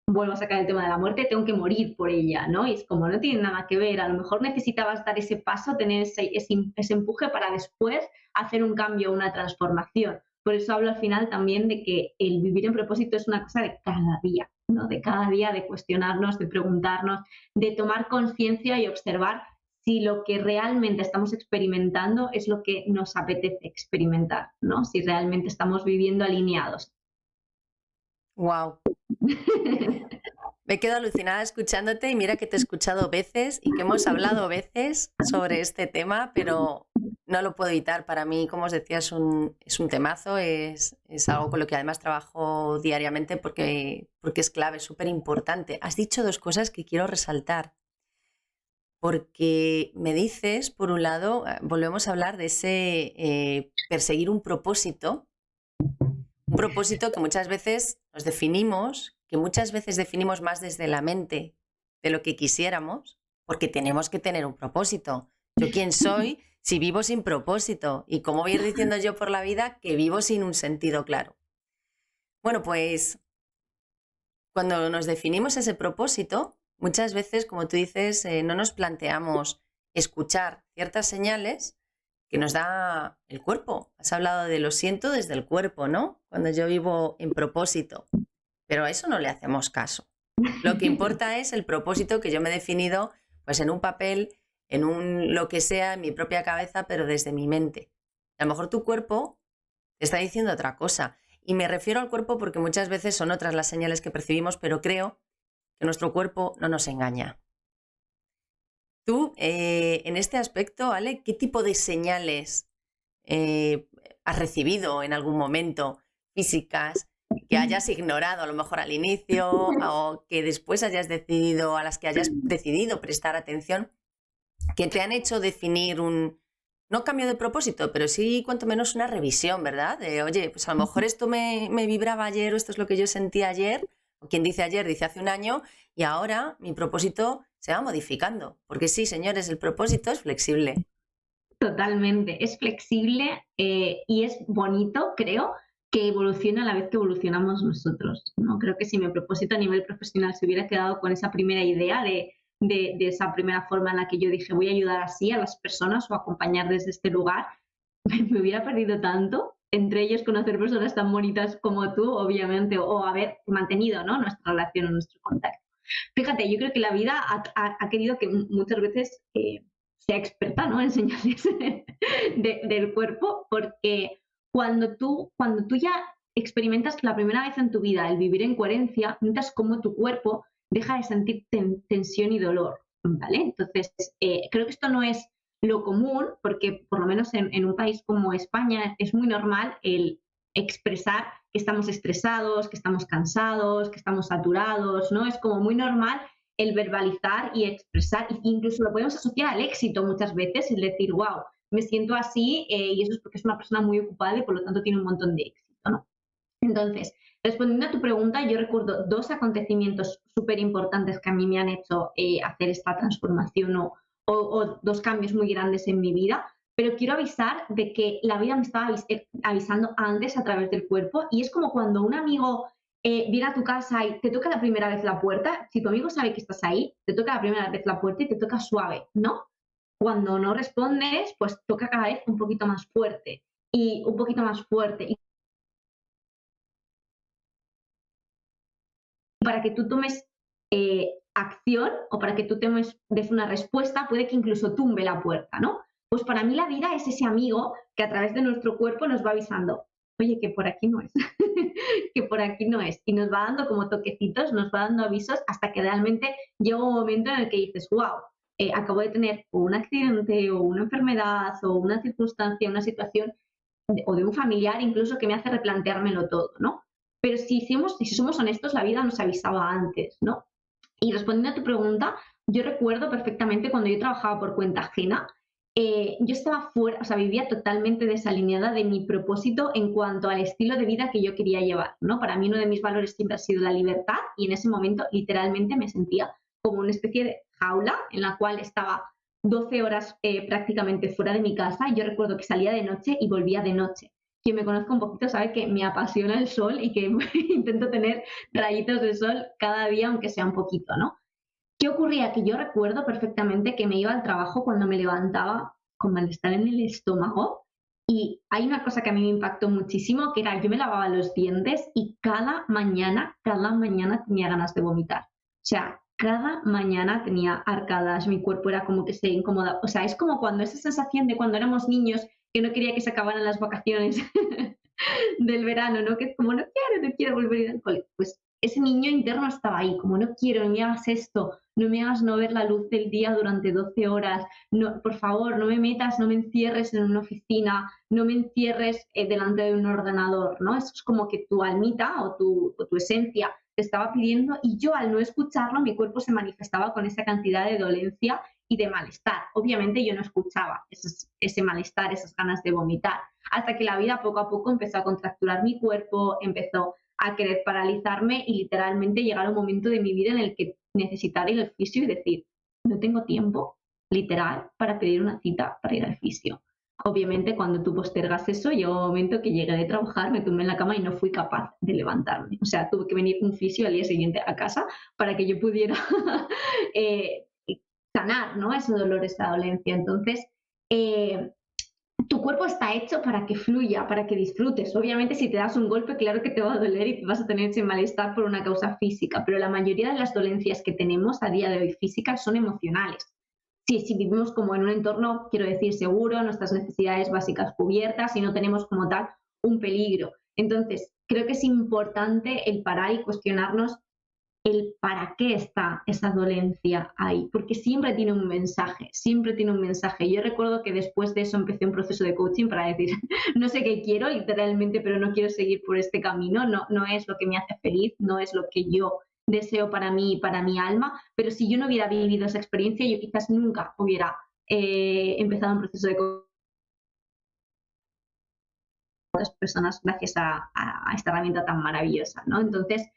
vuelvo a sacar el tema de la muerte, tengo que morir por ella, ¿no? Y es como, no tiene nada que ver, a lo mejor necesitabas dar ese paso, tener ese empuje para después hacer un cambio, una transformación. Por eso hablo al final también de que el vivir en propósito es una cosa de cada día, ¿no? De cada día, de cuestionarnos, de preguntarnos, de tomar conciencia y observar si lo que realmente estamos experimentando es lo que nos apetece experimentar, ¿no? Si realmente estamos viviendo alineados. Wow. Me quedo alucinada escuchándote y mira que te he escuchado veces y que hemos hablado veces sobre este tema, pero no lo puedo evitar. Para mí, como os decía, es un temazo, es algo con lo que además trabajo diariamente porque es clave, es súper importante. Has dicho dos cosas que quiero resaltar, porque me dices, por un lado, volvemos a hablar de ese perseguir un propósito que muchas veces nos definimos, que muchas veces definimos más desde la mente de lo que quisiéramos, porque tenemos que tener un propósito. ¿Yo quién soy si vivo sin propósito? Y cómo voy a ir diciendo yo por la vida que vivo sin un sentido claro. Bueno, pues cuando nos definimos ese propósito, muchas veces, como tú dices, no nos planteamos escuchar ciertas señales que nos da el cuerpo. Has hablado de lo siento desde el cuerpo, ¿no? Cuando yo vivo en propósito. Pero a eso no le hacemos caso. Lo que importa es el propósito que yo me he definido pues en un papel, en un lo que sea, en mi propia cabeza, pero desde mi mente. A lo mejor tu cuerpo te está diciendo otra cosa. Y me refiero al cuerpo porque muchas veces son otras las señales que percibimos, pero creo que nuestro cuerpo no nos engaña. Tú, en este aspecto, Ale, ¿qué tipo de señales has recibido en algún momento físicas que hayas ignorado a lo mejor al inicio o que después hayas decidido, a las que hayas decidido prestar atención, que te han hecho definir no cambio de propósito, pero sí cuanto menos una revisión, ¿verdad? Oye, pues a lo mejor esto me vibraba ayer o esto es lo que yo sentí ayer, o quien dice ayer dice hace un año, y ahora mi propósito se va modificando. Porque sí, señores, el propósito es flexible. Totalmente, es flexible y es bonito, creo, que evoluciona a la vez que evolucionamos nosotros, ¿no? Creo que si mi propósito a nivel profesional se hubiera quedado con esa primera idea de esa primera forma en la que yo dije voy a ayudar así a las personas o acompañar desde este lugar, me hubiera perdido tanto entre ellos conocer personas tan bonitas como tú, obviamente, o haber mantenido, ¿no?, nuestra relación o nuestro contacto. Fíjate, yo creo que la vida ha querido que muchas veces sea experta, ¿no?, en señales del cuerpo, porque cuando tú ya experimentas la primera vez en tu vida el vivir en coherencia, notas cómo tu cuerpo deja de sentir tensión y dolor, ¿vale? Entonces, creo que esto no es lo común, porque por lo menos en un país como España es muy normal el expresar que estamos estresados, que estamos cansados, que estamos saturados, ¿no? Es como muy normal el verbalizar y expresar, incluso lo podemos asociar al éxito muchas veces, el decir, wow, me siento así, y eso es porque es una persona muy ocupada y por lo tanto tiene un montón de éxito, ¿no? Entonces, respondiendo a tu pregunta, yo recuerdo dos acontecimientos súper importantes que a mí me han hecho hacer esta transformación o dos cambios muy grandes en mi vida, pero quiero avisar de que la vida me estaba avisando antes a través del cuerpo, y es como cuando un amigo viene a tu casa y te toca la primera vez la puerta. Si tu amigo sabe que estás ahí, te toca la primera vez la puerta y te toca suave, ¿no? Cuando no respondes, pues toca cada vez un poquito más fuerte y un poquito más fuerte. Y para que tú tomes acción o para que tú des una respuesta, puede que incluso tumbe la puerta, ¿no? Pues para mí la vida es ese amigo que a través de nuestro cuerpo nos va avisando, oye, que por aquí no es, que por aquí no es. Y nos va dando como toquecitos, nos va dando avisos hasta que realmente llega un momento en el que dices, wow, acabo de tener un accidente o una enfermedad o una circunstancia, una situación o de un familiar incluso que me hace replanteármelo todo, ¿no? Pero si somos honestos, la vida nos avisaba antes, ¿no? Y respondiendo a tu pregunta, yo recuerdo perfectamente cuando yo trabajaba por cuenta ajena, yo estaba fuera, o sea, vivía totalmente desalineada de mi propósito en cuanto al estilo de vida que yo quería llevar, ¿no? Para mí uno de mis valores siempre ha sido la libertad, y en ese momento literalmente me sentía como una especie de jaula en la cual estaba 12 horas prácticamente fuera de mi casa. Yo recuerdo que salía de noche y volvía de noche. Quien me conozca un poquito sabe que me apasiona el sol y que intento tener rayitos de sol cada día, aunque sea un poquito, ¿no? ¿Qué ocurría? Que yo recuerdo perfectamente que me iba al trabajo cuando me levantaba con malestar en el estómago, y hay una cosa que a mí me impactó muchísimo, que era yo me lavaba los dientes y cada mañana tenía ganas de vomitar. O sea, cada mañana tenía arcadas, mi cuerpo era como que se incomodaba. O sea, es como cuando esa sensación de cuando éramos niños que no quería que se acabaran las vacaciones del verano, ¿no? Que es como, no quiero volver a ir al cole. Pues ese niño interno estaba ahí, como no quiero, no me hagas esto, no me hagas no ver la luz del día durante 12 horas, no, por favor, no me metas, no me encierres en una oficina, no me encierres delante de un ordenador, ¿no? Eso es como que tu almita o tu esencia te estaba pidiendo, y yo al no escucharlo, mi cuerpo se manifestaba con esa cantidad de dolencia y de malestar. Obviamente yo no escuchaba ese malestar, esas ganas de vomitar, hasta que la vida poco a poco empezó a contracturar mi cuerpo, empezó a querer paralizarme y literalmente llegar a un momento de mi vida en el que necesitar ir al fisio y decir, no tengo tiempo, literal, para pedir una cita para ir al fisio. Obviamente cuando tú postergas eso, llegó un momento que llegué de trabajar, me tumbé en la cama y no fui capaz de levantarme. O sea, tuve que venir un fisio al día siguiente a casa para que yo pudiera eh, sanar, ¿no?, ese dolor, esa dolencia. Entonces, tu cuerpo está hecho para que fluya, para que disfrutes. Obviamente, si te das un golpe, claro que te va a doler y vas a tener ese malestar por una causa física, pero la mayoría de las dolencias que tenemos a día de hoy físicas son emocionales. Sí, si vivimos como en un entorno, quiero decir, seguro, nuestras necesidades básicas cubiertas y no tenemos como tal un peligro. Entonces, creo que es importante el parar y cuestionarnos el para qué está esa dolencia ahí, porque siempre tiene un mensaje, siempre tiene un mensaje. Yo recuerdo que después de eso empecé un proceso de coaching para decir, no sé qué quiero literalmente, pero no quiero seguir por este camino, no es lo que me hace feliz, no es lo que yo deseo para mí y para mi alma, pero si yo no hubiera vivido esa experiencia, yo quizás nunca hubiera empezado un proceso de coaching con otras personas gracias a esta herramienta tan maravillosa, ¿no? Entonces,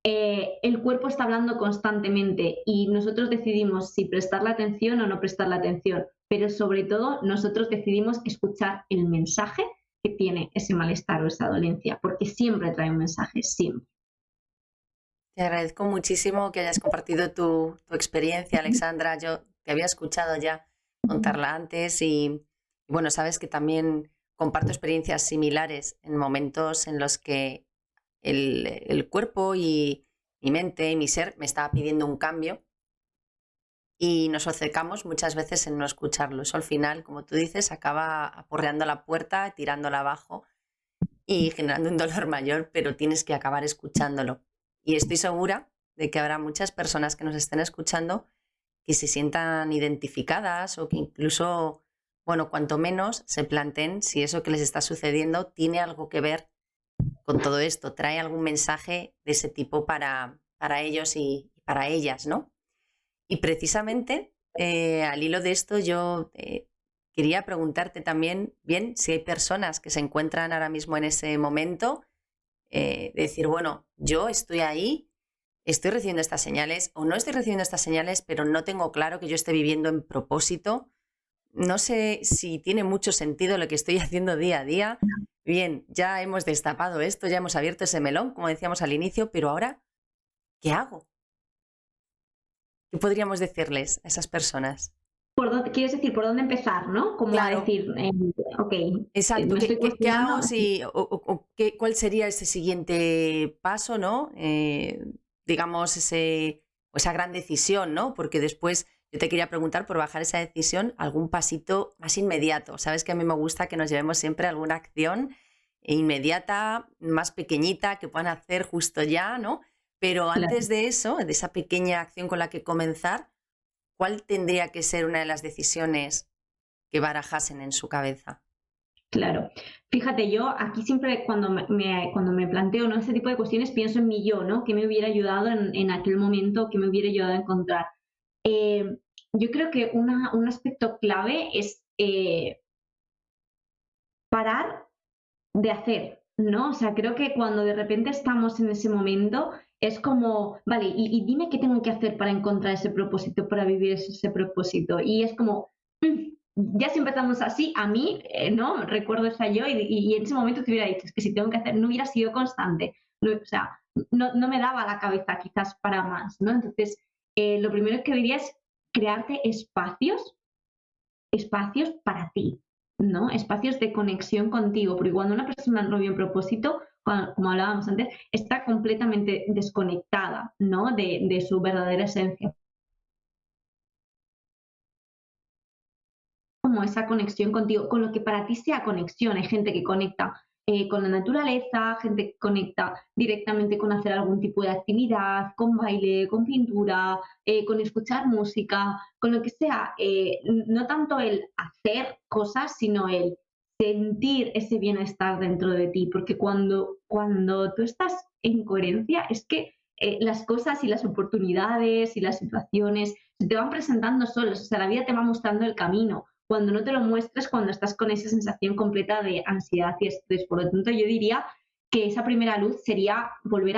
el cuerpo está hablando constantemente y nosotros decidimos si prestarle atención o no prestarle atención, pero sobre todo nosotros decidimos escuchar el mensaje que tiene ese malestar o esa dolencia, porque siempre trae un mensaje, siempre. Te agradezco muchísimo que hayas compartido tu experiencia, Alexandra. Yo te había escuchado ya contarla antes y bueno, sabes que también comparto experiencias similares en momentos en los que el cuerpo y mi mente y mi ser me estaba pidiendo un cambio y nos obcecamos muchas veces en no escucharlo. Eso al final, como tú dices, acaba aporreando la puerta, tirándola abajo y generando un dolor mayor, pero tienes que acabar escuchándolo. Y estoy segura de que habrá muchas personas que nos estén escuchando que se sientan identificadas o que incluso, bueno, cuanto menos se planteen si eso que les está sucediendo tiene algo que ver con todo esto, trae algún mensaje de ese tipo para ellos y para ellas, ¿no? Y precisamente al hilo de esto yo quería preguntarte también, bien, si hay personas que se encuentran ahora mismo en ese momento, decir, bueno, yo estoy ahí, estoy recibiendo estas señales o no estoy recibiendo estas señales, pero no tengo claro que yo esté viviendo en propósito. No sé si tiene mucho sentido lo que estoy haciendo día a día. Bien, ya hemos destapado esto, ya hemos abierto ese melón, como decíamos al inicio, pero ahora, ¿qué hago? ¿Qué podríamos decirles a esas personas? Quieres decir, ¿por dónde empezar, no? Como a Claro, decir, ok, exacto. me estoy ¿Qué hago cuestionando. si, cuál sería ese siguiente paso, ¿no? Digamos, esa gran decisión, ¿no? Porque después yo te quería preguntar por bajar esa decisión, algún pasito más inmediato. Sabes que a mí me gusta que nos llevemos siempre a alguna acción inmediata, más pequeñita, que puedan hacer justo ya, ¿no? Pero Claro. antes de eso, de esa pequeña acción con la que comenzar, ¿cuál tendría que ser una de las decisiones que barajasen en su cabeza? Claro. Fíjate, yo aquí siempre cuando me planteo, ¿no?, ese tipo de cuestiones pienso en mi yo, ¿no? ¿Qué me hubiera ayudado en aquel momento? ¿Qué me hubiera ayudado a encontrar? Eh, yo creo que un aspecto clave es parar de hacer, ¿no? O sea, creo que cuando de repente estamos en ese momento es como, vale, y dime qué tengo que hacer para encontrar ese propósito, para vivir ese propósito. Y es como, ya si empezamos así, a mí, ¿no? Recuerdo esa yo y en ese momento te hubiera dicho, es que si tengo que hacer, no hubiera sido constante. No, o sea, no me daba la cabeza quizás para más, ¿no? Entonces, lo primero que diría es crearte espacios para ti, ¿no? Espacios de conexión contigo, porque cuando una persona no vive en propósito, como hablábamos antes, está completamente desconectada, ¿no? De su verdadera esencia. Como esa conexión contigo, con lo que para ti sea conexión. Hay gente que conecta con la naturaleza, gente que conecta directamente con hacer algún tipo de actividad, con baile, con pintura, con escuchar música, con lo que sea. No tanto el hacer cosas, sino el sentir ese bienestar dentro de ti, porque cuando tú estás en coherencia es que las cosas y las oportunidades y las situaciones se te van presentando solos, o sea, la vida te va mostrando el camino cuando no te lo muestres, cuando estás con esa sensación completa de ansiedad y estrés. Por lo tanto, yo diría que esa primera luz sería volver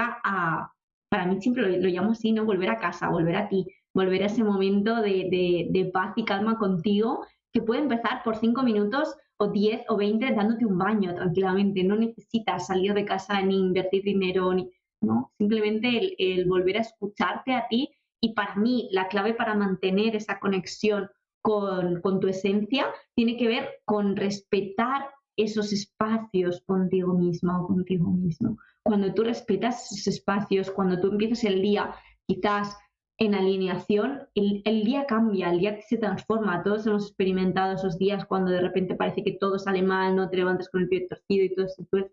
para mí siempre lo llamo así, ¿no? Volver a casa, volver a ti, volver a ese momento de paz y calma contigo, que puede empezar por 5 minutos o 10 o 20 dándote un baño tranquilamente. No necesitas salir de casa ni invertir dinero, ¿no? Simplemente el volver a escucharte a ti. Y para mí, la clave para mantener esa conexión con tu esencia tiene que ver con respetar esos espacios contigo misma o contigo mismo. Cuando tú respetas esos espacios, cuando tú empiezas el día quizás en alineación, el día cambia, el día se transforma. Todos hemos experimentado esos días cuando de repente parece que todo sale mal, no te levantas con el pie torcido y todo eso. Entonces,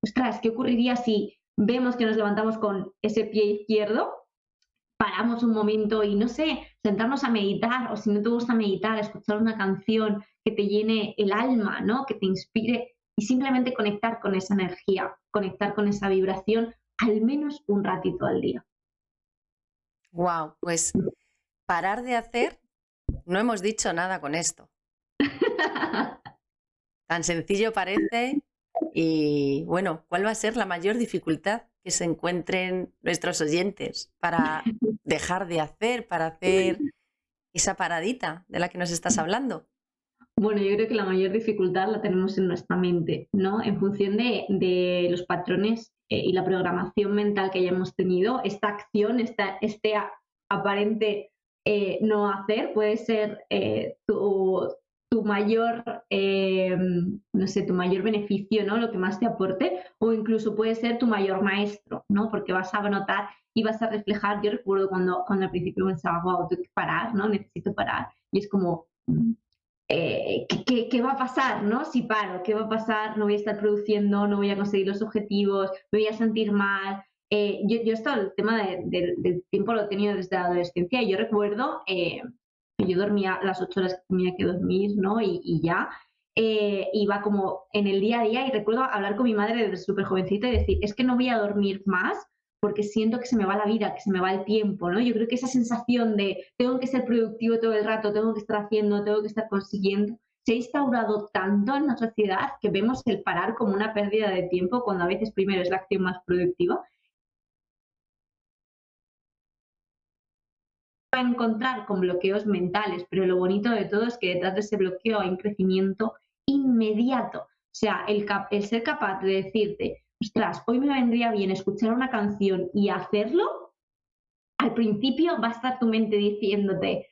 ostras, ¿qué ocurriría si vemos que nos levantamos con ese pie izquierdo, paramos un momento y no sé, sentarnos a meditar, o si no te gusta meditar, escuchar una canción que te llene el alma, ¿no? Que te inspire y simplemente conectar con esa energía, conectar con esa vibración al menos un ratito al día. Wow, pues parar de hacer, no hemos dicho nada con esto. Tan sencillo parece y bueno, ¿cuál va a ser la mayor dificultad que se encuentren nuestros oyentes para dejar de hacer, para hacer esa paradita de la que nos estás hablando? Bueno, yo creo que la mayor dificultad la tenemos en nuestra mente, ¿no? En función de los patrones y la programación mental que hayamos tenido, esta acción, aparente no hacer, puede ser tu mayor, no sé, tu mayor beneficio, ¿no? Lo que más te aporte, o incluso puede ser tu mayor maestro, ¿no? Porque vas a notar y vas a reflejar. Yo recuerdo cuando al principio pensaba, wow, tengo que parar, ¿no? Necesito parar. Y es como, ¿qué va a pasar, ¿no? Si paro, ¿qué va a pasar? No voy a estar produciendo, no voy a conseguir los objetivos, me voy a sentir mal. Yo esto, el tema del tiempo lo he tenido desde la adolescencia y yo recuerdo que yo dormía las 8 horas que tenía que dormir, ¿no? Y ya. Iba como en el día a día y recuerdo hablar con mi madre desde súper jovencita y decir, es que no voy a dormir más porque siento que se me va la vida, que se me va el tiempo, ¿no? Yo creo que esa sensación de tengo que ser productivo todo el rato, tengo que estar haciendo, tengo que estar consiguiendo, se ha instaurado tanto en la sociedad que vemos el parar como una pérdida de tiempo cuando a veces primero es la acción más productiva. Va a encontrar con bloqueos mentales, pero lo bonito de todo es que detrás de ese bloqueo hay un crecimiento inmediato. O sea, el ser capaz de decirte, ostras, hoy me vendría bien escuchar una canción y hacerlo, al principio va a estar tu mente diciéndote,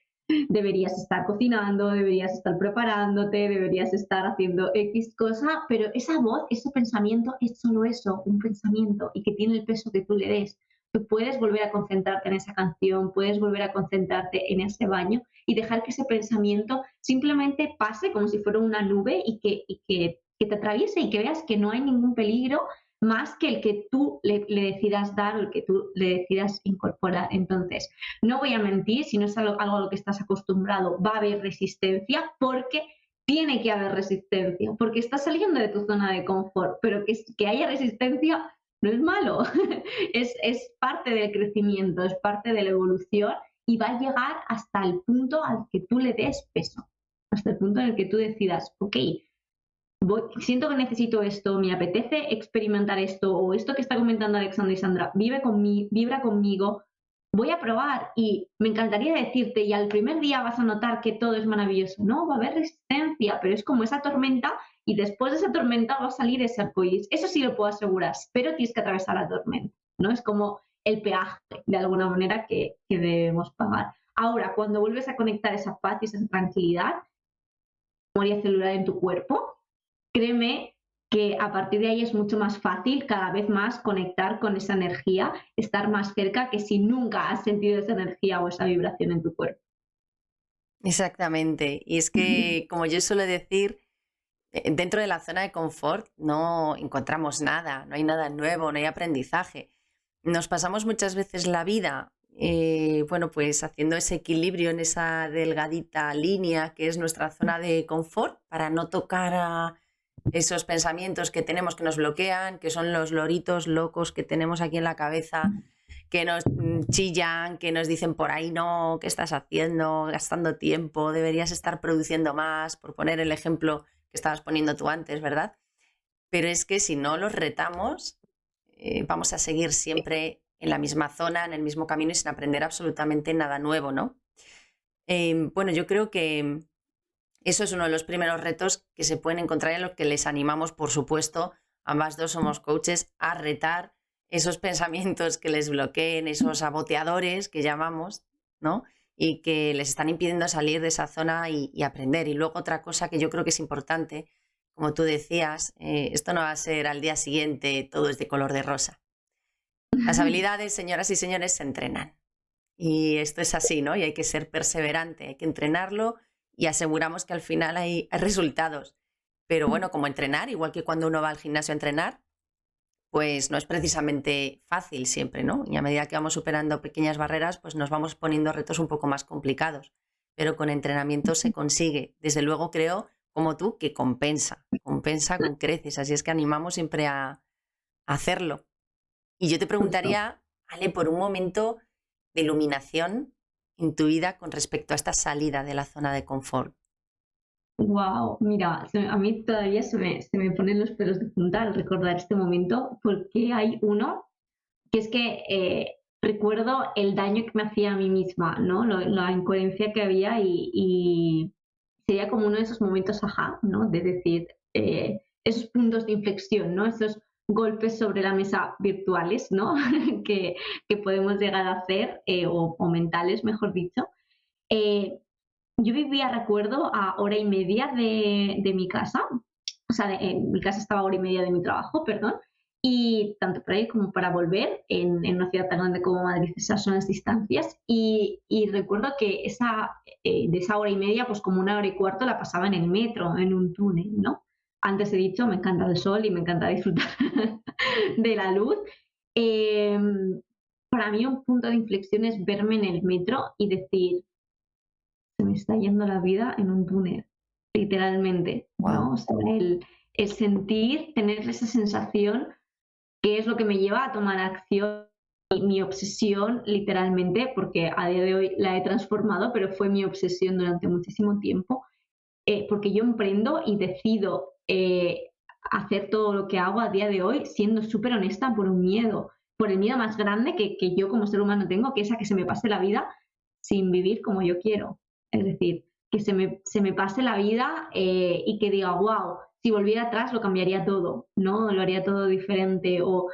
deberías estar cocinando, deberías estar preparándote, deberías estar haciendo X cosa, pero esa voz, ese pensamiento es solo eso, un pensamiento y que tiene el peso que tú le des. Tú puedes volver a concentrarte en esa canción, puedes volver a concentrarte en ese baño y dejar que ese pensamiento simplemente pase como si fuera una nube que te atraviese y que veas que no hay ningún peligro más que el que tú le decidas dar o el que tú le decidas incorporar. Entonces, no voy a mentir, si no es algo a lo que estás acostumbrado, va a haber resistencia porque tiene que haber resistencia, porque estás saliendo de tu zona de confort, pero que haya resistencia no es malo, es parte del crecimiento, es parte de la evolución y va a llegar hasta el punto al que tú le des peso, hasta el punto en el que tú decidas, ok, siento que necesito esto, me apetece experimentar esto, o esto que está comentando Alexandra y Sandra, vibra conmigo, voy a probar y me encantaría decirte, y al primer día vas a notar que todo es maravilloso. No, va a haber resistencia, pero es como esa tormenta y después de esa tormenta va a salir ese arcoíris. Eso sí lo puedo asegurar, pero tienes que atravesar la tormenta, ¿no? Es como el peaje, de alguna manera, que debemos pagar. Ahora, cuando vuelves a conectar esa paz y esa tranquilidad, memoria celular en tu cuerpo, créeme que a partir de ahí es mucho más fácil cada vez más conectar con esa energía, estar más cerca que si nunca has sentido esa energía o esa vibración en tu cuerpo. Exactamente. Y es que, como yo suelo decir, dentro de la zona de confort no encontramos nada, no hay nada nuevo, no hay aprendizaje. Nos pasamos muchas veces la vida, bueno, pues haciendo ese equilibrio en esa delgadita línea que es nuestra zona de confort para no tocar a esos pensamientos que tenemos que nos bloquean, que son los loritos locos que tenemos aquí en la cabeza, que nos chillan, que nos dicen por ahí no, ¿qué estás haciendo? Gastando tiempo, deberías estar produciendo más, por poner el ejemplo que estabas poniendo tú antes, ¿verdad? Pero es que si no los retamos, vamos a seguir siempre en la misma zona, en el mismo camino y sin aprender absolutamente nada nuevo, ¿no? Bueno, yo creo que eso es uno de los primeros retos que se pueden encontrar en los que les animamos, por supuesto, ambas dos somos coaches, a retar esos pensamientos que les bloqueen, esos saboteadores que llamamos, ¿no? Y que les están impidiendo salir de esa zona y aprender. Y luego otra cosa que yo creo que es importante, como tú decías, esto no va a ser al día siguiente todo es de color de rosa. Las habilidades, señoras y señores, se entrenan. Y esto es así, ¿no? Y hay que ser perseverante, hay que entrenarlo y aseguramos que al final hay resultados. Pero bueno, como entrenar, igual que cuando uno va al gimnasio a entrenar, pues no es precisamente fácil siempre, ¿no? Y a medida que vamos superando pequeñas barreras, pues nos vamos poniendo retos un poco más complicados. Pero con entrenamiento se consigue. Desde luego creo, como tú, que compensa con creces. Así es que animamos siempre a hacerlo. Y yo te preguntaría, Ale, por un momento de iluminación en tu vida con respecto a esta salida de la zona de confort. Wow, mira, a mí todavía se me ponen los pelos de punta al recordar este momento, porque hay uno que es que recuerdo el daño que me hacía a mí misma, ¿no? La incoherencia que había y sería como uno de esos momentos ajá, ¿no? De decir, esos puntos de inflexión, ¿no? Esos golpes sobre la mesa virtuales, ¿no? que podemos llegar a hacer, o mentales, mejor dicho. Eh, yo vivía, recuerdo, a hora y media de mi casa, o sea, mi casa estaba a hora y media de mi trabajo, perdón, y tanto para ir como para volver en una ciudad tan grande como Madrid, esas son las distancias, y recuerdo que de esa hora y media, pues como una hora y cuarto la pasaba en el metro, en un túnel, ¿no? Antes he dicho, me encanta el sol y me encanta disfrutar de la luz. Em, para mí un punto de inflexión es verme en el metro y decir, se me está yendo la vida en un túnel, literalmente, Wow. ¿no? O sea, el sentir, tener esa sensación, que es lo que me lleva a tomar acción. Y mi obsesión, literalmente, porque a día de hoy la he transformado, pero fue mi obsesión durante muchísimo tiempo, porque yo emprendo y decido hacer todo lo que hago a día de hoy siendo súper honesta por el miedo más grande que yo como ser humano tengo, que es a que se me pase la vida sin vivir como yo quiero. Es decir, que se me pase la vida y que diga, wow, si volviera atrás lo cambiaría todo, ¿no? Lo haría todo diferente o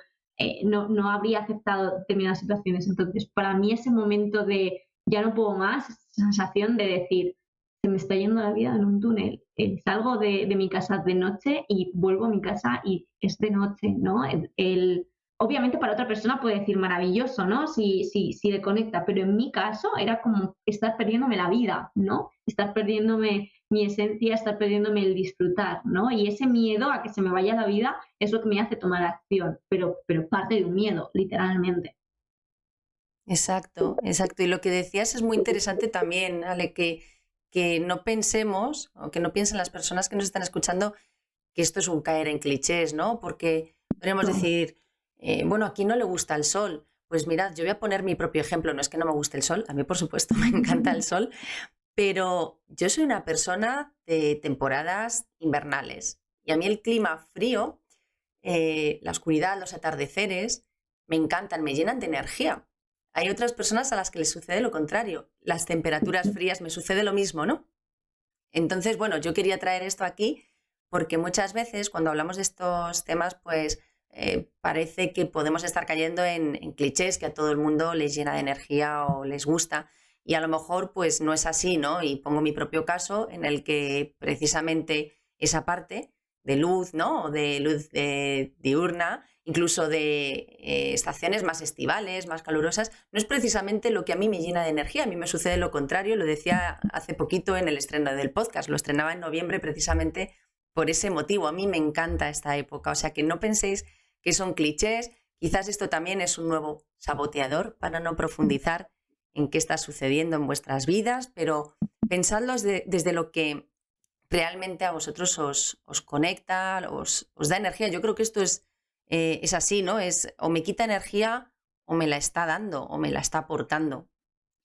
no habría aceptado determinadas situaciones. Entonces, para mí ese momento de ya no puedo más, esa sensación de decir, se me está yendo la vida en un túnel. Salgo de mi casa de noche y vuelvo a mi casa y es de noche, ¿no? Obviamente para otra persona puede decir maravilloso, ¿no? Si le conecta, pero en mi caso era como estar perdiéndome la vida, ¿no? Estar perdiéndome mi esencia, estar perdiéndome el disfrutar, ¿no? Y ese miedo a que se me vaya la vida es lo que me hace tomar acción, pero parte de un miedo, literalmente. Exacto, exacto. Y lo que decías es muy interesante también, Ale, que no pensemos, o que no piensen las personas que nos están escuchando, que esto es un caer en clichés, ¿no? Porque podríamos decir, bueno, aquí no le gusta el sol. Pues mirad, yo voy a poner mi propio ejemplo. No es que no me guste el sol, a mí por supuesto me encanta el sol, pero yo soy una persona de temporadas invernales. Y a mí el clima frío, la oscuridad, los atardeceres, me encantan, me llenan de energía. Hay otras personas a las que les sucede lo contrario. Las temperaturas frías me sucede lo mismo, ¿no? Entonces, bueno, yo quería traer esto aquí porque muchas veces cuando hablamos de estos temas, pues parece que podemos estar cayendo en clichés que a todo el mundo les llena de energía o les gusta. Y a lo mejor pues no es así, ¿no? Y pongo mi propio caso en el que precisamente esa parte de luz, ¿no? O de luz diurna, incluso de estaciones más estivales, más calurosas, no es precisamente lo que a mí me llena de energía. A mí me sucede lo contrario, lo decía hace poquito en el estreno del podcast, lo estrenaba en noviembre precisamente por ese motivo. A mí me encanta esta época, o sea que no penséis que son clichés, quizás esto también es un nuevo saboteador para no profundizar en qué está sucediendo en vuestras vidas, pero pensadlo desde lo que realmente a vosotros os conecta, os da energía. Yo creo que esto es así, ¿no? Es o me quita energía o me la está dando o me la está aportando.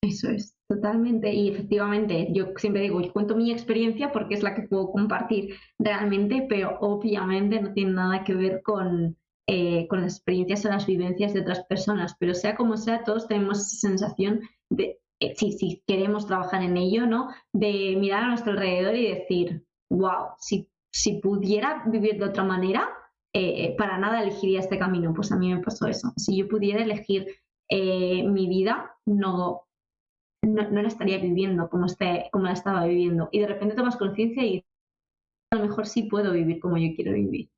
Eso es, totalmente. Y efectivamente, yo siempre digo, yo cuento mi experiencia porque es la que puedo compartir realmente, pero obviamente no tiene nada que ver con las experiencias o las vivencias de otras personas. Pero sea como sea, todos tenemos esa sensación de, si queremos trabajar en ello, ¿no? De mirar a nuestro alrededor y decir, wow, si pudiera vivir de otra manera, para nada elegiría este camino. Pues a mí me pasó eso. Si yo pudiera elegir mi vida, no la estaría viviendo como la estaba viviendo. Y de repente tomas conciencia y a lo mejor sí puedo vivir como yo quiero vivir.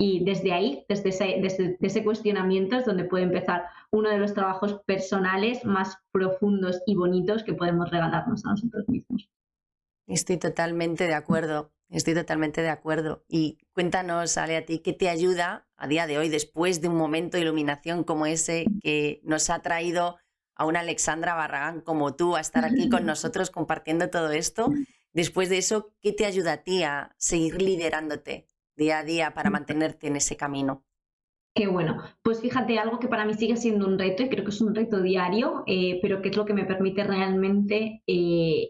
Y desde ahí, desde ese cuestionamiento es donde puede empezar uno de los trabajos personales más profundos y bonitos que podemos regalarnos a nosotros mismos. Estoy totalmente de acuerdo, estoy totalmente de acuerdo. Y cuéntanos, Ale, a ti, ¿qué te ayuda a día de hoy, después de un momento de iluminación como ese que nos ha traído a una Alexandra Barragán como tú a estar aquí con nosotros compartiendo todo esto? Después de eso, ¿qué te ayuda a ti a seguir liderándote día a día para mantenerte en ese camino? Qué bueno. Pues fíjate, algo que para mí sigue siendo un reto y creo que es un reto diario, pero que es lo que me permite realmente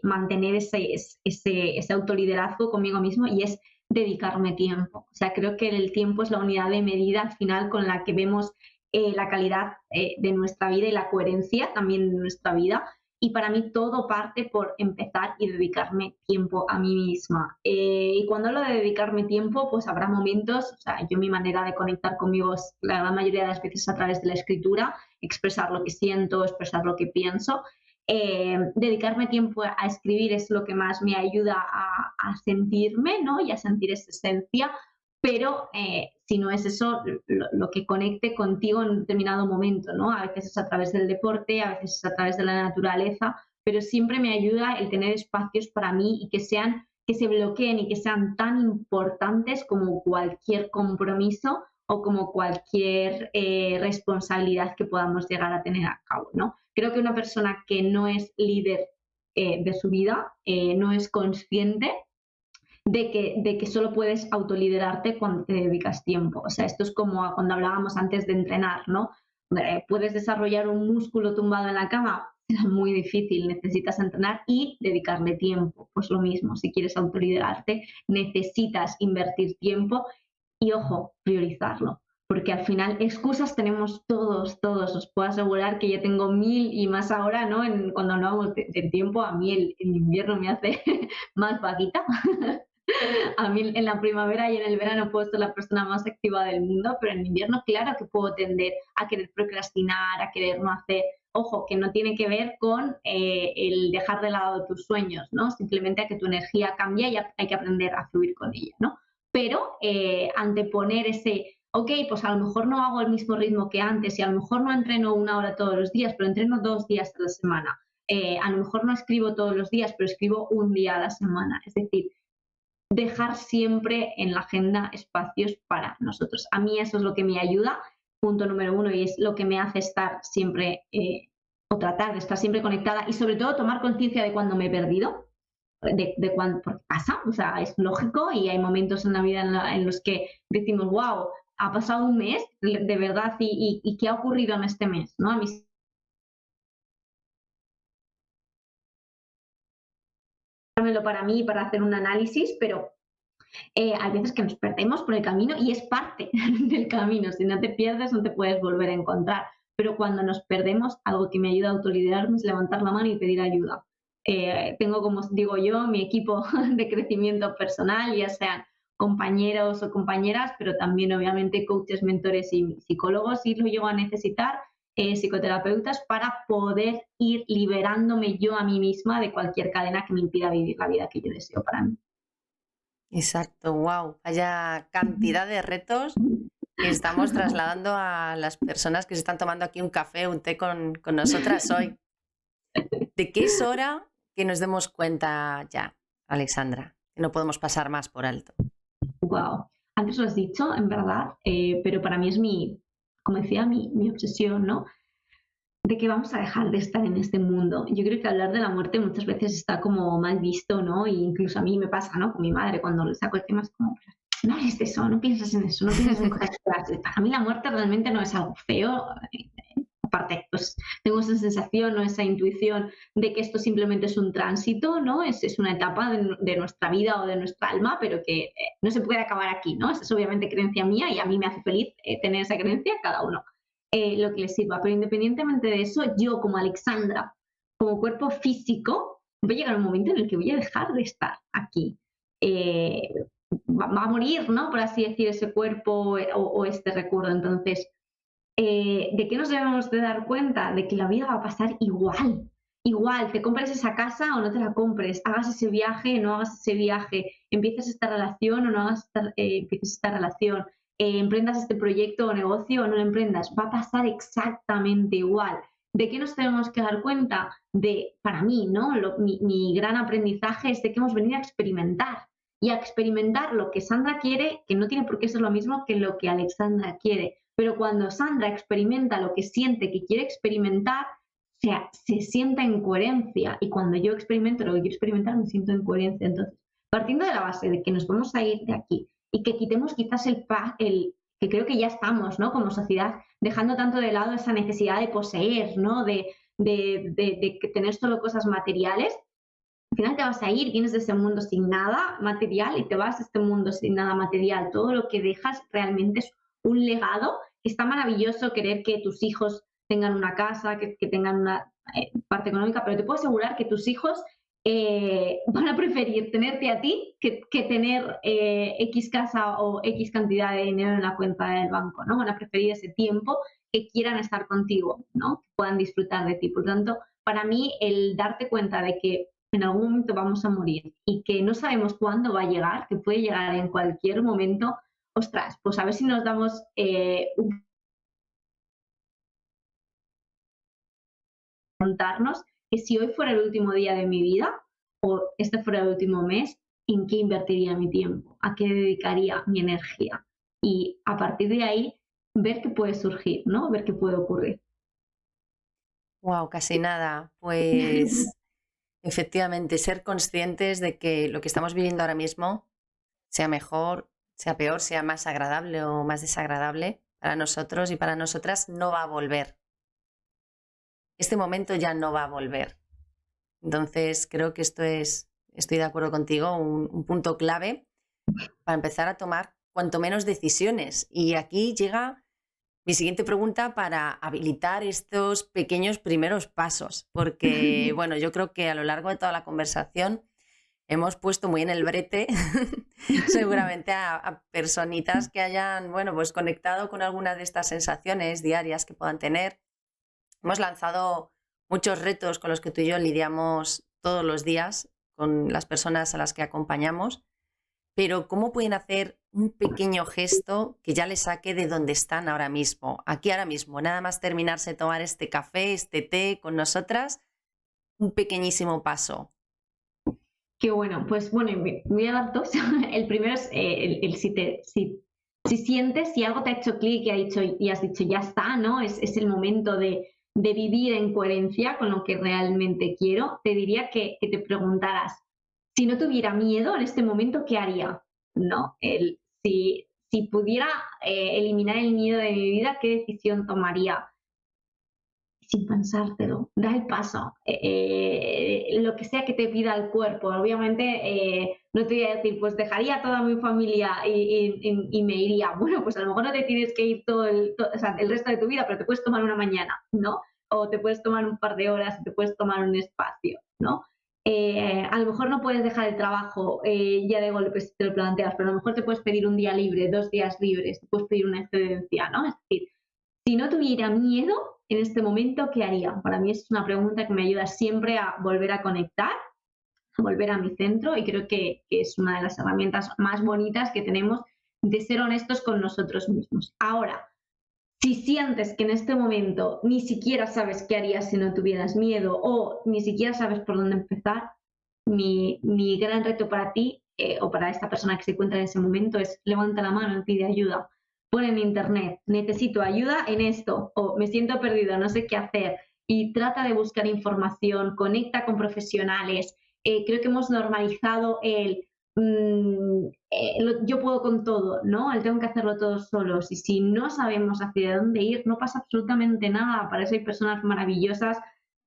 mantener ese autoliderazgo conmigo mismo y es dedicarme tiempo. O sea, creo que el tiempo es la unidad de medida al final con la que vemos la calidad de nuestra vida y la coherencia también de nuestra vida. Y para mí todo parte por empezar y dedicarme tiempo a mí misma. Y cuando hablo de dedicarme tiempo, pues habrá momentos, o sea, yo mi manera de conectar conmigo es la gran mayoría de las veces a través de la escritura, expresar lo que siento, expresar lo que pienso. dedicarme tiempo a escribir es lo que más me ayuda a sentirme, ¿no? Y a sentir esa esencia, pero si no es eso, lo que conecte contigo en un determinado momento, ¿no? A veces es a través del deporte, a veces es a través de la naturaleza, pero siempre me ayuda el tener espacios para mí y que se bloqueen y que sean tan importantes como cualquier compromiso o como cualquier responsabilidad que podamos llegar a tener a cabo, ¿no? Creo que una persona que no es líder de su vida, no es consciente de que solo puedes autoliderarte cuando te dedicas tiempo. O sea, esto es como cuando hablábamos antes de entrenar, ¿no? Puedes desarrollar un músculo tumbado en la cama, es muy difícil, necesitas entrenar y dedicarle tiempo. Pues lo mismo, si quieres autoliderarte, necesitas invertir tiempo y, ojo, priorizarlo. Porque al final excusas tenemos todos, todos. Os puedo asegurar que yo tengo 1000 y más ahora, ¿no? Cuando hablamos de tiempo, a mí el invierno me hace más vaguita. A mí en la primavera y en el verano puedo ser la persona más activa del mundo, pero en invierno claro que puedo tender a querer procrastinar, a querer no hacer. Ojo, que no tiene que ver con el dejar de lado tus sueños, ¿no? Simplemente a que tu energía cambia y hay que aprender a fluir con ella, ¿no? Pero anteponer ok, pues a lo mejor no hago el mismo ritmo que antes y a lo mejor no entreno 1 hora todos los días, pero entreno 2 días a la semana. A lo mejor no escribo todos los días, pero escribo 1 día a la semana. Es decir, dejar siempre en la agenda espacios para nosotros. A mí eso es lo que me ayuda, punto número 1, y es lo que me hace estar siempre o tratar de estar siempre conectada y sobre todo tomar conciencia de cuando me he perdido, de cuando, porque pasa, o sea, es lógico y hay momentos en la vida en los que decimos, wow, ha pasado un mes de verdad y ¿qué ha ocurrido en este mes? ¿No? A mí para mí, para hacer un análisis, pero hay veces que nos perdemos por el camino y es parte del camino. Si no te pierdes, no te puedes volver a encontrar. Pero cuando nos perdemos, algo que me ayuda a autoliderarme es levantar la mano y pedir ayuda. Tengo, como digo yo, mi equipo de crecimiento personal, ya sean compañeros o compañeras, pero también obviamente coaches, mentores y psicólogos, si lo llego a necesitar, psicoterapeutas, para poder ir liberándome yo a mí misma de cualquier cadena que me impida vivir la vida que yo deseo para mí. Exacto, wow. Vaya cantidad de retos que estamos trasladando a las personas que se están tomando aquí un café, un té con nosotras hoy. ¿De qué es hora que nos demos cuenta ya, Alexandra? Que no podemos pasar más por alto. Wow. Antes lo has dicho, en verdad, pero para mí es como decía, mi obsesión, ¿no? De que vamos a dejar de estar en este mundo. Yo creo que hablar de la muerte muchas veces está como mal visto, ¿no? E incluso a mí me pasa, ¿no? Con mi madre, cuando le saco el tema es como, no hables de eso, no piensas en eso, no piensas en cosas feas. Para mí la muerte realmente no es algo feo. Aparte, pues tengo esa sensación o esa intuición de que esto simplemente es un tránsito, ¿no? Es una etapa de nuestra vida o de nuestra alma, pero que no se puede acabar aquí, ¿no? Esa es obviamente creencia mía y a mí me hace feliz tener esa creencia, cada uno lo que le sirva. Pero independientemente de eso, yo como Alexandra, como cuerpo físico, voy a llegar un momento en el que voy a dejar de estar aquí. Va a morir, ¿no? Por así decir, ese cuerpo o este recuerdo. Entonces, ¿de qué nos debemos de dar cuenta? De que la vida va a pasar igual. Igual, te compres esa casa o no te la compres, hagas ese viaje o no hagas ese viaje, empieces esta relación o no empieces esta relación, emprendas este proyecto o negocio o no lo emprendas, va a pasar exactamente igual. ¿De qué nos tenemos que dar cuenta? Para mí, ¿no? Mi gran aprendizaje es de que hemos venido a experimentar y a experimentar lo que Sandra quiere, que no tiene por qué ser lo mismo que lo que Alexandra quiere. Pero cuando Sandra experimenta lo que siente que quiere experimentar, se sienta en coherencia. Y cuando yo experimento lo que quiero experimentar, me siento en coherencia. Entonces, partiendo de la base de que nos vamos a ir de aquí y que quitemos quizás que creo que ya estamos, ¿no? Como sociedad, dejando tanto de lado esa necesidad de poseer, ¿no? De tener solo cosas materiales. Al final te vas a ir, vienes de ese mundo sin nada material y te vas de este mundo sin nada material. Todo lo que dejas realmente es un legado. Está maravilloso querer que tus hijos tengan una casa, que tengan una parte económica, pero te puedo asegurar que tus hijos van a preferir tenerte a ti que tener X casa o X cantidad de dinero en la cuenta del banco, ¿no? Van a preferir ese tiempo que quieran estar contigo, ¿no? Que puedan disfrutar de ti. Por tanto, para mí el darte cuenta de que en algún momento vamos a morir y que no sabemos cuándo va a llegar, que puede llegar en cualquier momento, ostras, pues a ver si nos damos preguntarnos que si hoy fuera el último día de mi vida o este fuera el último mes, ¿en qué invertiría mi tiempo? ¿A qué dedicaría mi energía? Y a partir de ahí, ver qué puede surgir, ¿no? Ver qué puede ocurrir. Wow, casi nada. Pues efectivamente, ser conscientes de que lo que estamos viviendo ahora mismo, sea mejor, sea peor, sea más agradable o más desagradable, para nosotros y para nosotras no va a volver. Este momento ya no va a volver. Entonces, creo que estoy de acuerdo contigo, un punto clave para empezar a tomar cuanto menos decisiones. Y aquí llega mi siguiente pregunta para habilitar estos pequeños primeros pasos, porque, bueno, yo creo que a lo largo de toda la conversación hemos puesto muy en el brete seguramente a personitas que hayan, bueno, pues conectado con alguna de estas sensaciones diarias que puedan tener. Hemos lanzado muchos retos con los que tú y yo lidiamos todos los días con las personas a las que acompañamos, pero ¿cómo pueden hacer un pequeño gesto que ya les saque de donde están ahora mismo? Aquí ahora mismo, nada más terminarse de tomar este café, este té con nosotras, un pequeñísimo paso. Qué bueno, pues bueno, voy a dar dos. El primero es el si sientes, si algo te ha hecho clic y has dicho ya está, ¿no? Es el momento de vivir en coherencia con lo que realmente quiero, te diría que te preguntaras, si no tuviera miedo en este momento, ¿qué haría? ¿No? Si pudiera eliminar el miedo de mi vida, ¿qué decisión tomaría? Sin pensártelo, da el paso. Lo que sea que te pida el cuerpo, obviamente no te voy a decir, pues dejaría a toda mi familia y me iría. Bueno, pues a lo mejor no te tienes que ir o sea, el resto de tu vida, pero te puedes tomar una mañana, ¿no? O te puedes tomar un par de horas, te puedes tomar un espacio, ¿no? A lo mejor no puedes dejar el trabajo ya de golpe si te lo planteas, pero a lo mejor te puedes pedir un día libre, 2 días libres, te puedes pedir una excedencia, ¿no? Es decir, si no tuviera miedo en este momento, ¿qué haría? Para mí es una pregunta que me ayuda siempre a volver a conectar, a volver a mi centro y creo que es una de las herramientas más bonitas que tenemos de ser honestos con nosotros mismos. Ahora, si sientes que en este momento ni siquiera sabes qué harías si no tuvieras miedo o ni siquiera sabes por dónde empezar, mi gran reto para ti o para esta persona que se encuentra en ese momento es levanta la mano y pide ayuda. Pon en internet, necesito ayuda en esto o me siento perdido, no sé qué hacer y trata de buscar información, conecta con profesionales. Creo que hemos normalizado yo puedo con todo, ¿no? El tengo que hacerlo todos solos y si no sabemos hacia dónde ir, no pasa absolutamente nada. Para eso hay personas maravillosas,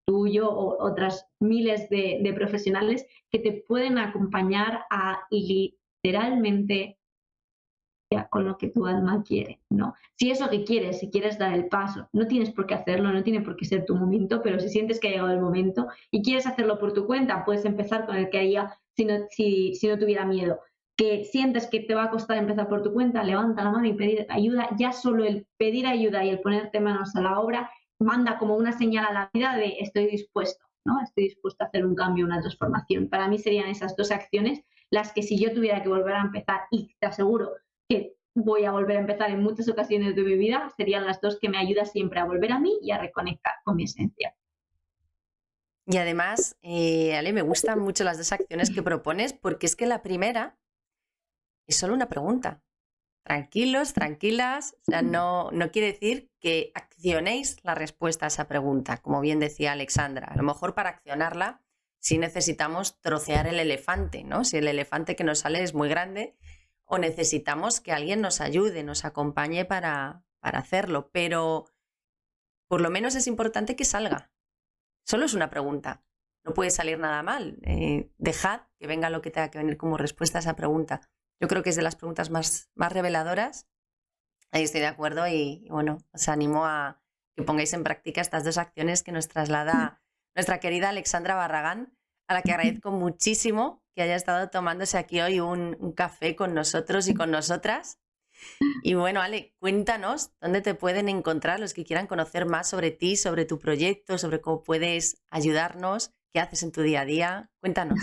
tú, yo o otras miles de profesionales que te pueden acompañar a literalmente con lo que tu alma quiere, ¿no? Si es lo que quieres, si quieres dar el paso, no tienes por qué hacerlo, no tiene por qué ser tu momento, pero si sientes que ha llegado el momento y quieres hacerlo por tu cuenta, puedes empezar con el que haría si no tuviera miedo. Que sientes que te va a costar empezar por tu cuenta, levanta la mano y pedir ayuda. Ya solo el pedir ayuda y el ponerte manos a la obra manda como una señal a la vida de estoy dispuesto, ¿no? Estoy dispuesto a hacer un cambio, una transformación. Para mí serían esas dos acciones las que si yo tuviera que volver a empezar, y te aseguro que voy a volver a empezar en muchas ocasiones de mi vida, serían las dos que me ayudan siempre a volver a mí y a reconectar con mi esencia. Y además, Ale, me gustan mucho las dos acciones que propones porque es que la primera es solo una pregunta. Tranquilos, tranquilas, o sea, no quiere decir que accionéis la respuesta a esa pregunta, como bien decía Alexandra. A lo mejor para accionarla sí necesitamos trocear el elefante, ¿no? Si el elefante que nos sale es muy grande o necesitamos que alguien nos ayude, nos acompañe para hacerlo, pero por lo menos es importante que salga. Solo es una pregunta, no puede salir nada mal. Dejad que venga lo que tenga que venir como respuesta a esa pregunta. Yo creo que es de las preguntas más reveladoras. Ahí estoy de acuerdo y bueno, os animo a que pongáis en práctica estas dos acciones que nos traslada nuestra querida Alexandra Barragán, a la que agradezco muchísimo que haya estado tomándose aquí hoy un café con nosotros y con nosotras. Y bueno, Ale, cuéntanos dónde te pueden encontrar los que quieran conocer más sobre ti, sobre tu proyecto, sobre cómo puedes ayudarnos, qué haces en tu día a día. Cuéntanos.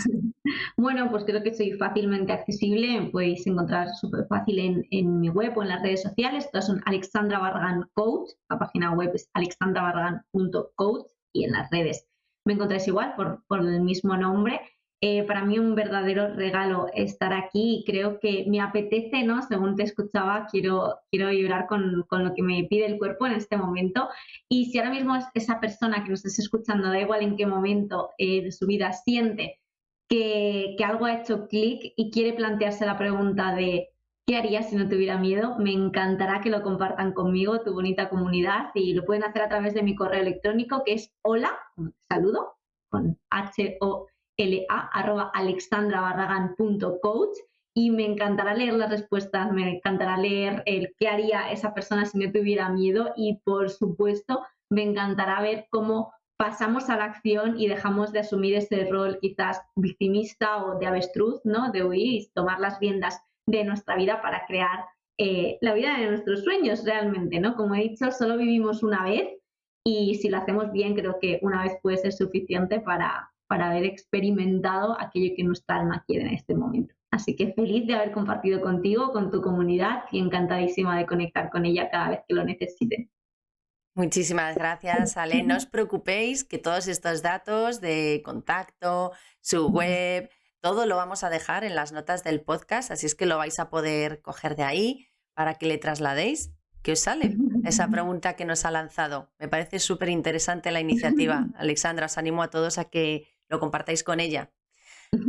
Bueno, pues creo que soy fácilmente accesible, me podéis encontrar súper fácil en mi web o en las redes sociales. Todas son Alexandra Barragán Coach, la página web es alexandrabarragán.coach y en las redes me encontráis igual por el mismo nombre. Para mí un verdadero regalo estar aquí y creo que me apetece, ¿no? Según te escuchaba, quiero vibrar con lo que me pide el cuerpo en este momento. Y si ahora mismo es esa persona que nos estés escuchando, da igual en qué momento de su vida siente que algo ha hecho clic y quiere plantearse la pregunta de ¿qué harías si no tuviera miedo? Me encantará que lo compartan conmigo, tu bonita comunidad, y lo pueden hacer a través de mi correo electrónico que es hola, saludo, con HOLA, @alexandrabarragan.coach, y me encantará leer las respuestas, me encantará leer el qué haría esa persona si no tuviera miedo y, por supuesto, me encantará ver cómo pasamos a la acción y dejamos de asumir ese rol quizás victimista o de avestruz, ¿no? De huir y tomar las riendas de nuestra vida para crear la vida de nuestros sueños realmente, ¿no? Como he dicho, solo vivimos una vez y si lo hacemos bien, creo que una vez puede ser suficiente para haber experimentado aquello que nuestra alma quiere en este momento. Así que feliz de haber compartido contigo, con tu comunidad y encantadísima de conectar con ella cada vez que lo necesiten. Muchísimas gracias, Ale. No os preocupéis que todos estos datos de contacto, su web, todo lo vamos a dejar en las notas del podcast, así es que lo vais a poder coger de ahí para que le trasladéis. ¿Qué os sale? Esa pregunta que nos ha lanzado. Me parece súper interesante la iniciativa. Alexandra, os animo a todos a que lo compartáis con ella.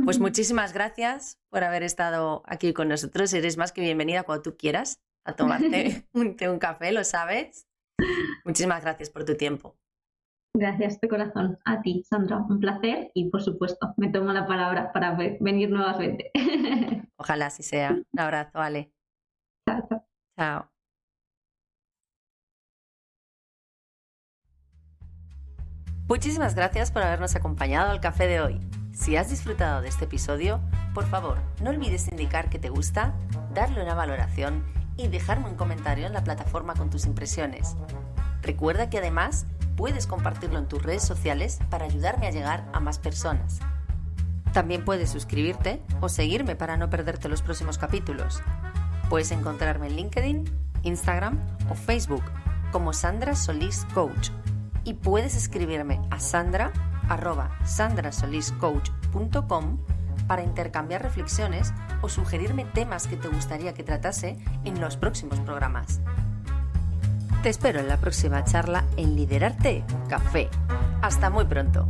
Pues muchísimas gracias por haber estado aquí con nosotros. Eres más que bienvenida cuando tú quieras a tomarte un té, un café, lo sabes. Muchísimas gracias por tu tiempo. Gracias de corazón a ti, Sandra. Un placer y, por supuesto, me tomo la palabra para venir nuevamente. Ojalá así sea. Un abrazo, Ale. Chao, chao. Chao. Muchísimas gracias por habernos acompañado al café de hoy. Si has disfrutado de este episodio, por favor, no olvides indicar que te gusta, darle una valoración y dejarme un comentario en la plataforma con tus impresiones. Recuerda que además puedes compartirlo en tus redes sociales para ayudarme a llegar a más personas. También puedes suscribirte o seguirme para no perderte los próximos capítulos. Puedes encontrarme en LinkedIn, Instagram o Facebook como Sandra Solís Coach y puedes escribirme a sandra@sandrasoliscoach.com para intercambiar reflexiones o sugerirme temas que te gustaría que tratase en los próximos programas. Te espero en la próxima charla en Liderarte Café. Hasta muy pronto.